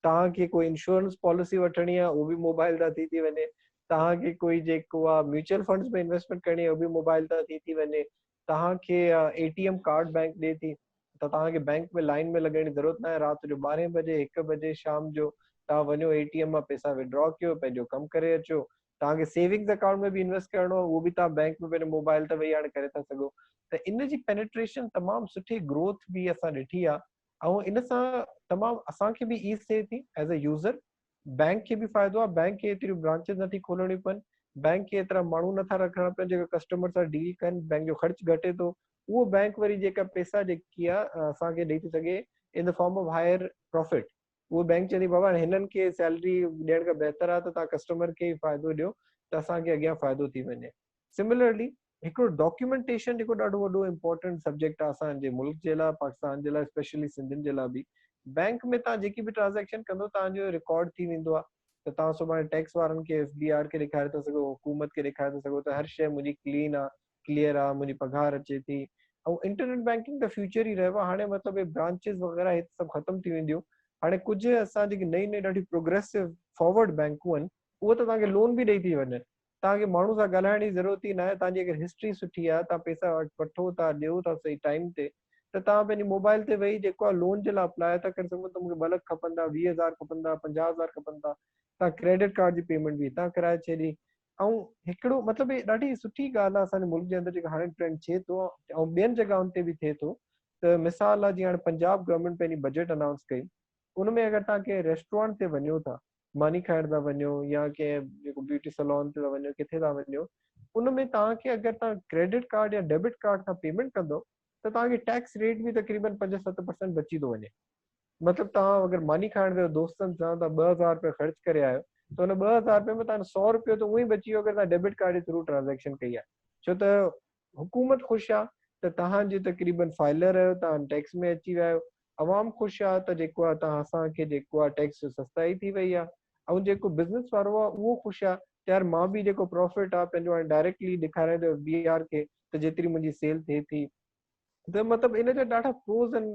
S1: तव्हांखे कोई इंश्योरेंस पॉलिसी वठणी आहे, उहो बि मोबाइल तां थी वञे। तव्हांखे कोई जेको आहे म्यूचुअल फंड्स में इन्वेस्टमेंट करणी आहे, उहो बि मोबाइल तां थी वञे। तव्हांखे एटीएम कार्ड बैंक ॾिए थी, त तव्हांखे बैंक में लाइन में लॻण जी ज़रूरत न आहे। राति जो 12 बजे 1 बजे शाम जो तव्हां वञो एटीएम मां पैसा विड्रॉ कयो, पंहिंजो कमु करे अचो। तव्हांखे सेविंग्स अकाउंट में बि इन्वेस्ट करणो आहे, उहो बि तव्हां बैंक में पंहिंजे मोबाइल ते वेही हाणे करे था सघो। त इन जी पेनिट्रेशन तमामु सुठी ग्रोथ बि असां ॾिठी आहे, ऐं इन सां तमामु असांखे बि ईज़ थिए थी एज़ अ यूज़र। बैंक खे बि फ़ाइदो आहे, बैंक खे एतिरियूं ब्रांचिस नथी खोलणी पवनि, बैंक खे एतिरा माण्हू नथा रखणा पवनि जेके कस्टमर सां डील कनि, बैंक जो ख़र्चु घटे थो। उहो बैंक वरी जेका पैसा जेकी आहे असांखे ॾेई थी सघे in the form of higher profit. उहो बैंक चवंदी बाबा हिननि खे सैलरी ॾियण खां बहितर आहे त तव्हां कस्टमर खे ई फ़ाइदो ॾियो, त असांखे अॻियां फ़ाइदो थी वञे। सिमिलरली हिकिड़ो डॉक्यूमेंटेशन जेको ॾाढो वॾो इंपॉर्टेंट सब्जेक्ट आहे असांजे मुल्क जे लाइ, पाकिस्तान जे लाइ, स्पेशली सिंधियुनि जे लाइ बि। बैंक में तव्हां जेकी बि ट्रांजेक्शन कंदो तव्हांजो रिकॉर्ड थी वेंदो आहे, त तव्हां सुभाणे टैक्स वारनि खे, FBR खे ॾेखारे था सघो, हुकूमत खे ॾेखारे था सघो त हर शइ मुंहिंजी क्लीन आहे, क्लियर आहे, मुंहिंजी पघार अचे थी। ऐं इंटरनेट बैंकिंग त फ्यूचर ई रहियो आहे। हाणे मतिलबु हे ब्रांचिस वग़ैरह हे सभु ख़तमु थी वेंदियूं। हाणे कुझु असां जेकी नई नई ॾाढी प्रोग्रेसिव फॉरवर्ड बैंकूं आहिनि, उहे त तव्हांखे लोन बि ॾेई थी वञनि। तव्हांखे माण्हू सां ॻाल्हाइण जी ज़रूरत ई न आहे। तव्हांजी अगरि हिस्ट्री सुठी आहे, तव्हां पैसा वठो था, ॾियो था सही टाइम ते, त तव्हां पंहिंजी मोबाइल ते वेही जेको आहे लोन जे लाइ अप्लाई था करे सघो। त मूंखे 2 लख खपंदा, 20,000 खपंदा, 50,000 खपंदा, तव्हां क्रेडिट कार्ड जी पेमेंट बि हितां कराए छॾी। ऐं हिकिड़ो मतिलबु हे ॾाढी सुठी ॻाल्हि आहे असांजे मुल्क जे अंदरि जेका हाणे ट्रेंड थिए थो, ऐं ॿियनि जॻहियुनि ते बि थिए थो। त मिसाल आहे, जीअं हाणे पंजाब गवर्नमेंट पंहिंजी बजट अनाउंस कई, उनमें अगरि तव्हां कंहिं रेस्टोरेंट ते वञो था, मानी खाइण था वञो, या कंहिं जेको ब्यूटी सलोन ते था वञो, किथे था वञो, उनमें तव्हांखे अगरि तव्हां क्रेडिट कार्ड या डेबिट कार्ड खां पेमेंट कंदो, त तव्हांखे टैक्स रेट बि तक़रीबन 5-7% बची थो वञे। मतिलबु तव्हां अगरि मानी खाइण वियो दोस्तनि सां, तव्हां 2,000 रुपया ख़र्च करे आयो, त हुन 2,000 रुपये में तव्हां 100 रुपयो त उहो ई बची वियो अगरि तव्हां डेबिट कार्ड जे थ्रू ट्रांजेक्शन कई आहे। छो त हुकूमत ख़ुशि आहे त तव्हांजे तक़रीबन फाइलर आहियो, तव्हां टैक्स में अची विया आहियो। अवाम ख़ुशि आहे त जेको आहे तव्हां असांखे जेको आहे टैक्स सस्ताई थी वई आहे। ऐं जेको बिज़नेस वारो आहे उहो ख़ुशि आहे त यार मां बि जेको प्रॉफिट आहे पंहिंजो हाणे डायरेक्टली ॾेखारे थो FBR खे, त जेतिरी मुंहिंजी सेल थिए थी। त मतिलबु इन जा ॾाढा प्रोस आहिनि,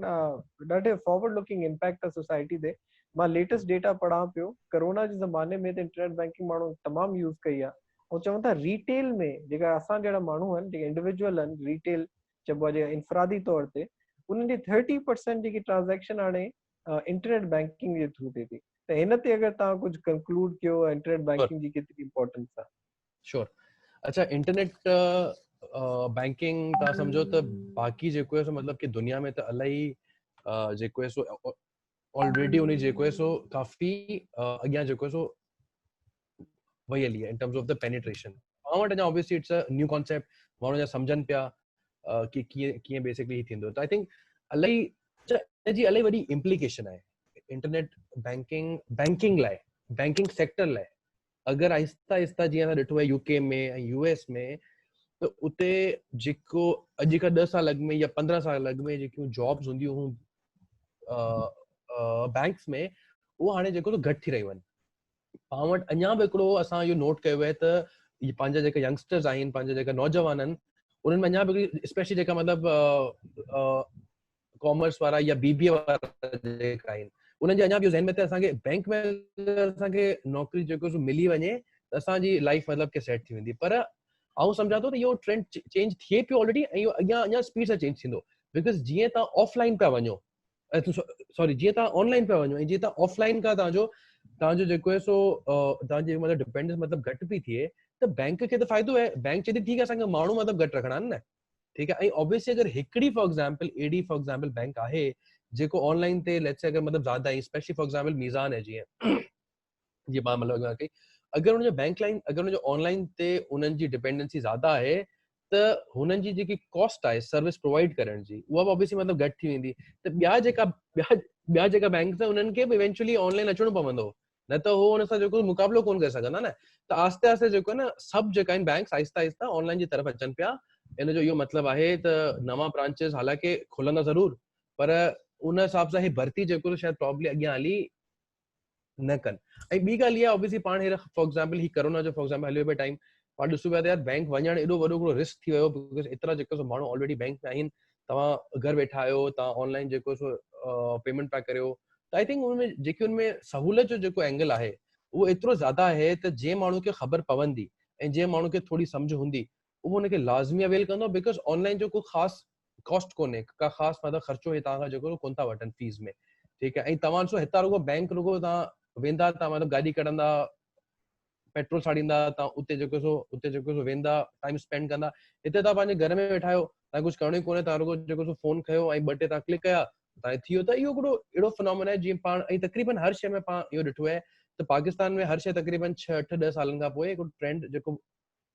S1: ॾाढे फॉरवर्ड लुकिंग इम्पैक्ट आहे सोसाइटी ते। मां लेटेस्ट डेटा पढ़ां पियो, कोरोना जे ज़माने में त इंटरनेट बैंकिंग माण्हू तमामु यूज़ कई आहे। ऐं चवनि था रिटेल में जेका असां जहिड़ा माण्हू आहिनि, जेके इंडिविजुअल आहिनि, रिटेल चइबो आहे जेका इनफरादी तौर ते, उन्हनि जी 30% जेकी ट्रांजेक्शन हाणे इंटरनेट बैंकिंग जे थ्रू थिए थी। त हिन ते अगरि तव्हां कुझु कंक्लूड कयो, इंटरनेट बैंकिंग जी केतिरी इंपॉर्टेंस आहे?
S2: श्योर। अच्छा, इंटरनेट बैंकिंग तव्हां सम्झो त बाक़ी जेको आहे सो मतिलबु कि दुनिया में त इलाही जेको आहे सो ऑलरेडी उन जेको आहे सो काफ़ी अॻियां जेको आहे सो वई हली आहे in terms of the penetration. मां वटि अञा obviously it's a new concept, माण्हू अञा सम्झनि पिया, कि कीअं बेसिकली थींदो। त आई थिंक इलाही जी इलाही वॾी इम्प्लीकेशन आहे इंटरनेट बैंकिंग लाइ, बैंकिंग सेक्टर लाइ। अगरि आहिस्ता आहिस्ता जीअं असां ॾिठो आहे यूके में ऐं यूएस में, त उते जेको अॼु खां 10 साल अॻु में या 15 साल अॻु में जेकियूं जॉब्स हूंदियूं हुयूं बैंक्स में, उहो हाणे जेको घटि थी रहियूं आहिनि। पाण वटि अञा बि हिकिड़ो असां इहो नोट कयो आहे त पंहिंजा जेका यंगस्टर्स आहिनि, पंहिंजा जेका नौजवान आहिनि, उन्हनि में अञा बि स्पेशली जेका मतिलबु कॉमर्स वारा या बीबीए वारा जेका आहिनि, उन्हनि जे अञा बि ज़हन में त असांखे बैंक में असांखे नौकरी जेको मिली वञे त असांजी लाइफ मतिलबु के सेट थी वेंदी। पर आउं सम्झां थो त इहो ट्रेंड चेंज थिए पियो ऑलरेडी, ऐं इहो अॻियां अञा स्पीड सां चेंज थींदो। बिकॉज़ जीअं तव्हां ऑफलाइन पिया वञो, सॉरी जीअं तव्हां ऑनलाइन पिया वञो, ऐं जीअं तव्हां ऑफलाइन खां तव्हांजो जेको आहे सो तव्हांजी मतिलबु डिपेंडेंस मतिलबु घटि पई थिए, त बैंक खे त फ़ाइदो आहे। बैंक चए थी ठीकु आहे, असांखे माण्हू मतिलबु घटि रखणा आहिनि न, ठीकु आहे। ऐं ऑब्वियसली अगरि हिकिड़ी फॉर एग्जाम्पल एडी फॉर एग्जाम्पल बैंक आहे जेको ऑनलाइन ते लेट्स से अगरि मतिलबु ज़्यादा आहे, स्पेशली फॉर एग्जाम्पल मीज़ान है जीअं जीअं मां मतिलबु अगरि हुनजो बैंक लाइन, अगरि हुनजो ऑनलाइन ते उन्हनि जी डिपेंडेंसी ज़्यादा आहे, त हुननि जी जेकी कॉस्ट आहे सर्विस प्रोवाइड करण जी, उहा बि ऑब्वियसली मतिलबु घटि थी वेंदी। त ॿिया जेका बैंक उन्हनि खे बि इवेंचुअली ऑनलाइन अचणो पवंदो, न त हो हुन सां जेको मुक़ाबिलो कोन करे सघंदा न। त आस्ते आस्ते जेको आहे न, सभु जेका आहिनि बैंक आहिस्ता आहिस्ता ऑनलाइन जी तरफ़ अचनि पिया। इन जो इहो मतिलबु आहे त नवां ब्रांचेस हालांकि खुलंदा ज़रूर, पर उन हिसाब सां ही भर्ती जेको शायदि प्रॉब्ली अॻियां हली न कनि। ऐं ॿी ॻाल्हि इहा ऑब्वियसली पाण हींअर फॉर एग्जाम्पल ही कोरोना जो फॉर एग्जाम्पल हलियो पियो टाइम, पाण ॾिसूं पिया त यार बैंक वञणु एॾो वॾो हिकिड़ो रिस्क थी वियो, बिकॉज़ एतिरा जेको माण्हू ऑलरेडी बैंक में आहिनि, तव्हां घर वेठा आहियो, तव्हां ऑनलाइन जेको पेमेंट पिया करियो। त आई थिंक उनमें जेकी उनमें सहूलियत जो जेको एंगल आहे उहो एतिरो ज़्यादा आहे त जंहिं माण्हू खे ख़बर पवंदी ऐं जंहिं माण्हू खे थोरी सम्झ हूंदी, उहो हुनखे लाज़मी अवेल कंदो, बिकॉज़ ऑनलाइन जो को ख़ासि कॉस्ट कोन्हे, का ख़ासि मतिलबु ख़र्चो हे तव्हां खां जेको कोन था वठनि फीस में, ठीकु आहे। ऐं तव्हां ॾिसो हितां रुगो बैंक रुगो तव्हां वेंदा, तव्हां मतिलबु गाॾी कढंदा, पेट्रोल साड़ींदा, तव्हां उते जेको सो वेंदा, टाइम स्पेंड कंदा। हिते तव्हां पंहिंजे घर में वेठा आहियो, तव्हां कुझु करिणो ई कोन्हे, तव्हां रुगो जेको सो फोन खयो ऐं 2 टे तव्हां क्लिक कया, तव्हां थी वियो। त इहो हिकिड़ो अहिड़ो फिनोमेना आहे जीअं पाण ऐं तक़रीबन हर शइ में पाण इहो ॾिठो आहे त पाकिस्तान में हर शइ तक़रीबन 6-8-10 सालनि खां पोइ हिकिड़ो ट्रेंड जेको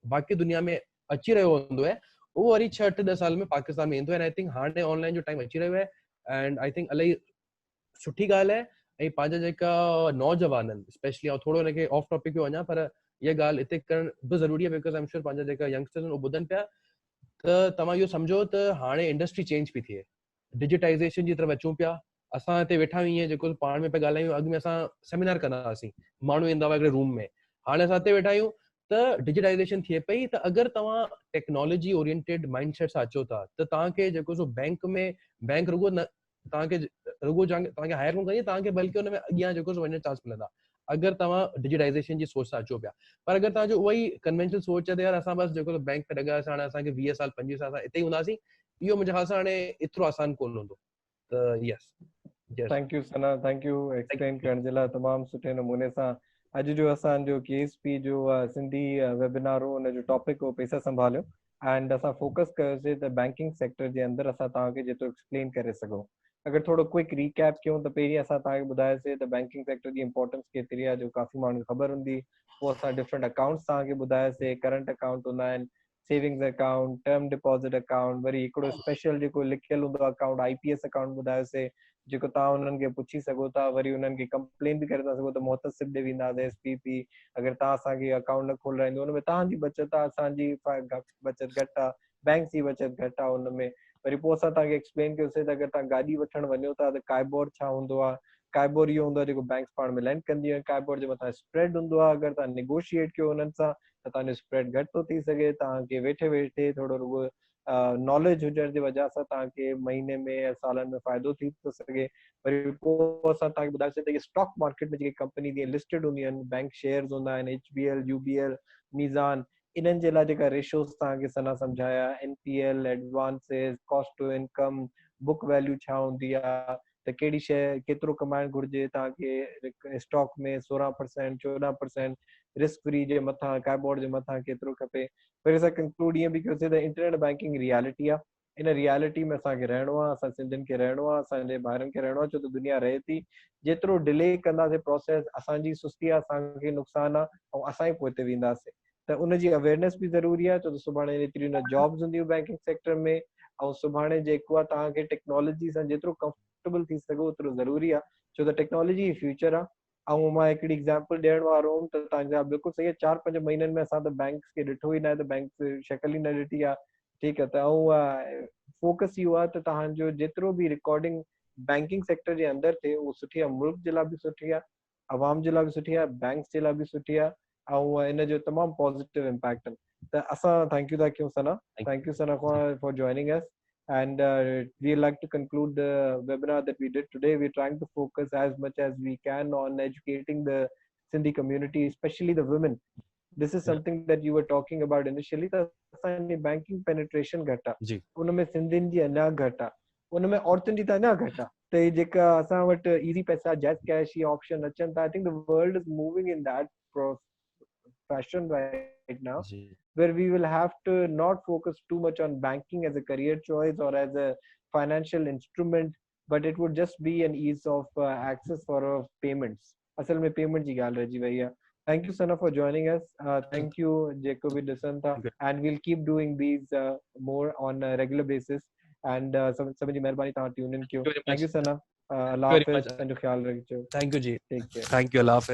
S2: बाक़ी दुनिया में अची रहियो हूंदो आहे, उहो वरी 6-8-10 साल में पाकिस्तान में ईंदो आहे। आई थिंक हाणे ऑनलाइन जो टाइम अची रहियो आहे एंड आई थिंक इलाही सुठी ॻाल्हि आहे। ऐं पंहिंजा जेका नौजवान आहिनि स्पेशली, ऐं थोरो हिनखे ऑफ टॉपिक पियो वञा, पर इहा ॻाल्हि हिते करणु बि ज़रूरी आहे, बिकॉज़ आई एम श्योर पंहिंजा जेका यंगस्टर्स आहिनि उहे ॿुधनि पिया। त तव्हां इहो सम्झो त हाणे इंडस्ट्री चेंज पई थिए, डिजिटाइज़ेशन जी तरफ़ अचूं पिया। असां हिते वेठा आहियूं, ईअं जेको पाण में पिया ॻाल्हायूं, अॻु में असां सेमिनार कंदा हुआसीं, माण्हू ईंदा हुआ हिकिड़े रूम में, हाणे असां हिते वेठा आहियूं त डिजिटाइज़ेशन थिए पई। त अगरि तव्हां टेक्नोलॉजी ओरिएंटेड माइंडसेट सां अचो था, त तव्हांखे जेको सो बैंक में बैंक रुगो न तव्हांखे तव्हांखे हायर कोन कंदी, तव्हांखे बल्कि हुन में अॻियां जेको वञण जो चांस मिलंदा, अगरि तव्हां डिजिटाइज़ेशन जी सोच सां अचो पिया। पर अगरि तव्हांजो उहा ई कन्वेंशनल सोच आहे त यार असां बसि जेको बैंक में लॻा हाणे असांखे 20 साल 25 साल हिते ई हूंदासीं, इहो मुंहिंजे ख़्याल सां हाणे एतिरो आसान कोन हूंदो। त यस
S1: thank you Sana, thank U explain करण जे लाइ तमामु सुठे नमूने सां। अॼु जो असांजो KSP जो सिंधी वेबिनार हो, हुन जो टॉपिक हो पैसा संभालियो, एंड असां फोकस कयोसीं त बैंकिंग सेक्टर जे अंदरि असां तव्हांखे जेतिरो एक्सप्लेन करे सघूं। अगरि थोरो क्विक रीकैप कयूं त पहिरीं असां तव्हांखे ॿुधायोसीं त बैंकिंग सेक्टर जी इंपॉर्टेंस केतिरी आहे, जो काफ़ी माण्हुनि खे ख़बर हूंदी। पोइ असां डिफरेंट अकाउंट्स तव्हांखे ॿुधायोसीं, करंट अकाउंट हूंदा आहिनि, savings account, term deposit account, वरी हिकिड़ो स्पेशल जेको लिखियलु हूंदो आहे अकाउंट IPS अकाउंट ॿुधायोसीं, जेको तव्हां उन्हनि खे पुछी सघो था, वरी उन्हनि खे कंप्लेन बि करे था सघो त मुहतसिब ॾे वेंदासीं SPP। अगरि तव्हां असांखे अकाउंट न खोलाईंदो, हुन में तव्हांजी बचत आहे, असांजी बचत घटि आहे, बैंक जी बचत घटि आहे हुन में। वरी पोइ असां तव्हांखे एक्सप्लेन कयोसीं त अगरि तव्हां गाॾी वठणु वञो था त काइबोर छा हूंदो आहे। काइबोर इहो हूंदो आहे जेको बैंक्स पाण में लैंड कंदियूं आहिनि, काइबोर जे मथां स्प्रेड हूंदो आहे। अगरि तव्हां नेगोशिएट कयो हुननि सां त तव्हांजो स्प्रेड घटि थो थी सघे। तव्हांखे वेठे वेठे थोरो रुगो नॉलेज हुजण जी वजह सां तव्हांखे महीने में या सालनि में फ़ाइदो थी थो सघे। वरी पोइ असां तव्हांखे ॿुधायोसीं त स्टॉक मार्केट में जेके कंपनी जीअं लिस्टेड हूंदियूं आहिनि, बैंक शेयर्स हूंदा आहिनि, HBL, UBL, मीज़ान, इन्हनि जे लाइ जेका रेशोस तव्हांखे सना सम्झाया, NPL, advances, cost to income, book value छा हूंदी आहे, त कहिड़ी शइ केतिरो कमाइणु घुरिजे तव्हांखे स्टॉक में, 16% 14%, रिस्क फ्री जे मथां, काइबोर्ड जे मथां केतिरो खपे। वरी असां कंक्लूड ईअं बि कयोसीं त इंटरनेट बैंकिंग रियलिटी आहे, इन रियलिटी में असांखे रहणो आहे, असां सिंधियुनि खे रहणो आहे, असांजे ॿारनि खे रहणो आहे, छो त दुनिया रहे थी। जेतिरो डिले कंदासीं प्रोसेस, असांजी सुस्ती आहे, असांखे नुक़सानु आहे, ऐं असां ई पोइ हिते वेंदासीं। त उनजी अवेयरनेस बि ज़रूरी आहे, छो त सुभाणे एतिरियूं न जॉब्स हूंदियूं बैंकिंग सेक्टर में, ऐं सुभाणे जेको आहे तव्हांखे टेक्नोलॉजी सां जेतिरो कंफर्टेबल थी सघो ओतिरो ज़रूरी आहे, छो त टेक्नोलॉजी फ्यूचर आहे। ऐं मां हिकिड़ी एग्जांपल ॾियण वारो हुउमि त तव्हांजा बिल्कुलु सही आहे, 4-5 महीननि में असां त बैंक्स खे ॾिठो ई न आहे, त बैंक शक्ल ई न ॾिठी आहे। ठीकु आहे, त ऐं फोकस इहो आहे त तव्हांजो जेतिरो बि रिकॉर्डिंग बैंकिंग सेक्टर जे अंदरि थिए उहो सुठी आहे, मुल्क जे लाइ बि सुठी आहे, अवाम जे लाइ बि सुठी आहे, बैंक्स जे लाइ बि सुठी आहे, ऐं इन जो तमामु पॉज़िटिव इम्पैक्ट आहे। त असां थैंक यू था कयूं Sana, thank you Sana for joining us. And we like to conclude the webinar that we did today. We're trying to focus as much as we can on educating the Sindhi community, especially the women. This is something that you were talking about initially. The banking penetration घटा,
S2: जी
S1: उनमें सिंधियुनि जी अञा घटा, उनमें औरतुनि जी त अञा घटा। त ये जेका असां वटि easy पैसा, जैज़ कैश ये ऑप्शन अचनि था, I think the world is moving in that fashion right now,
S2: ji
S1: where we will have to not focus too much on banking as a career choice or as a financial instrument, but it would just be an ease of access for payments. असल में payment जी ॻाल्हि रहिजी वई आहे। Thank you Sana for joining us. Thank you जेको बि ॾिसनि था, and we'll keep doing these more on a regular basis. And सभिनी जी महिरबानी तव्हां ट्यून इन कयो। Thank you Sana. अल्लाह हाफ़िज़, पंहिंजो ख्याल रखिजो।
S2: थैंक यू जी,
S1: Take care.
S2: थैंक यू, अल्लाह हाफ़िज़।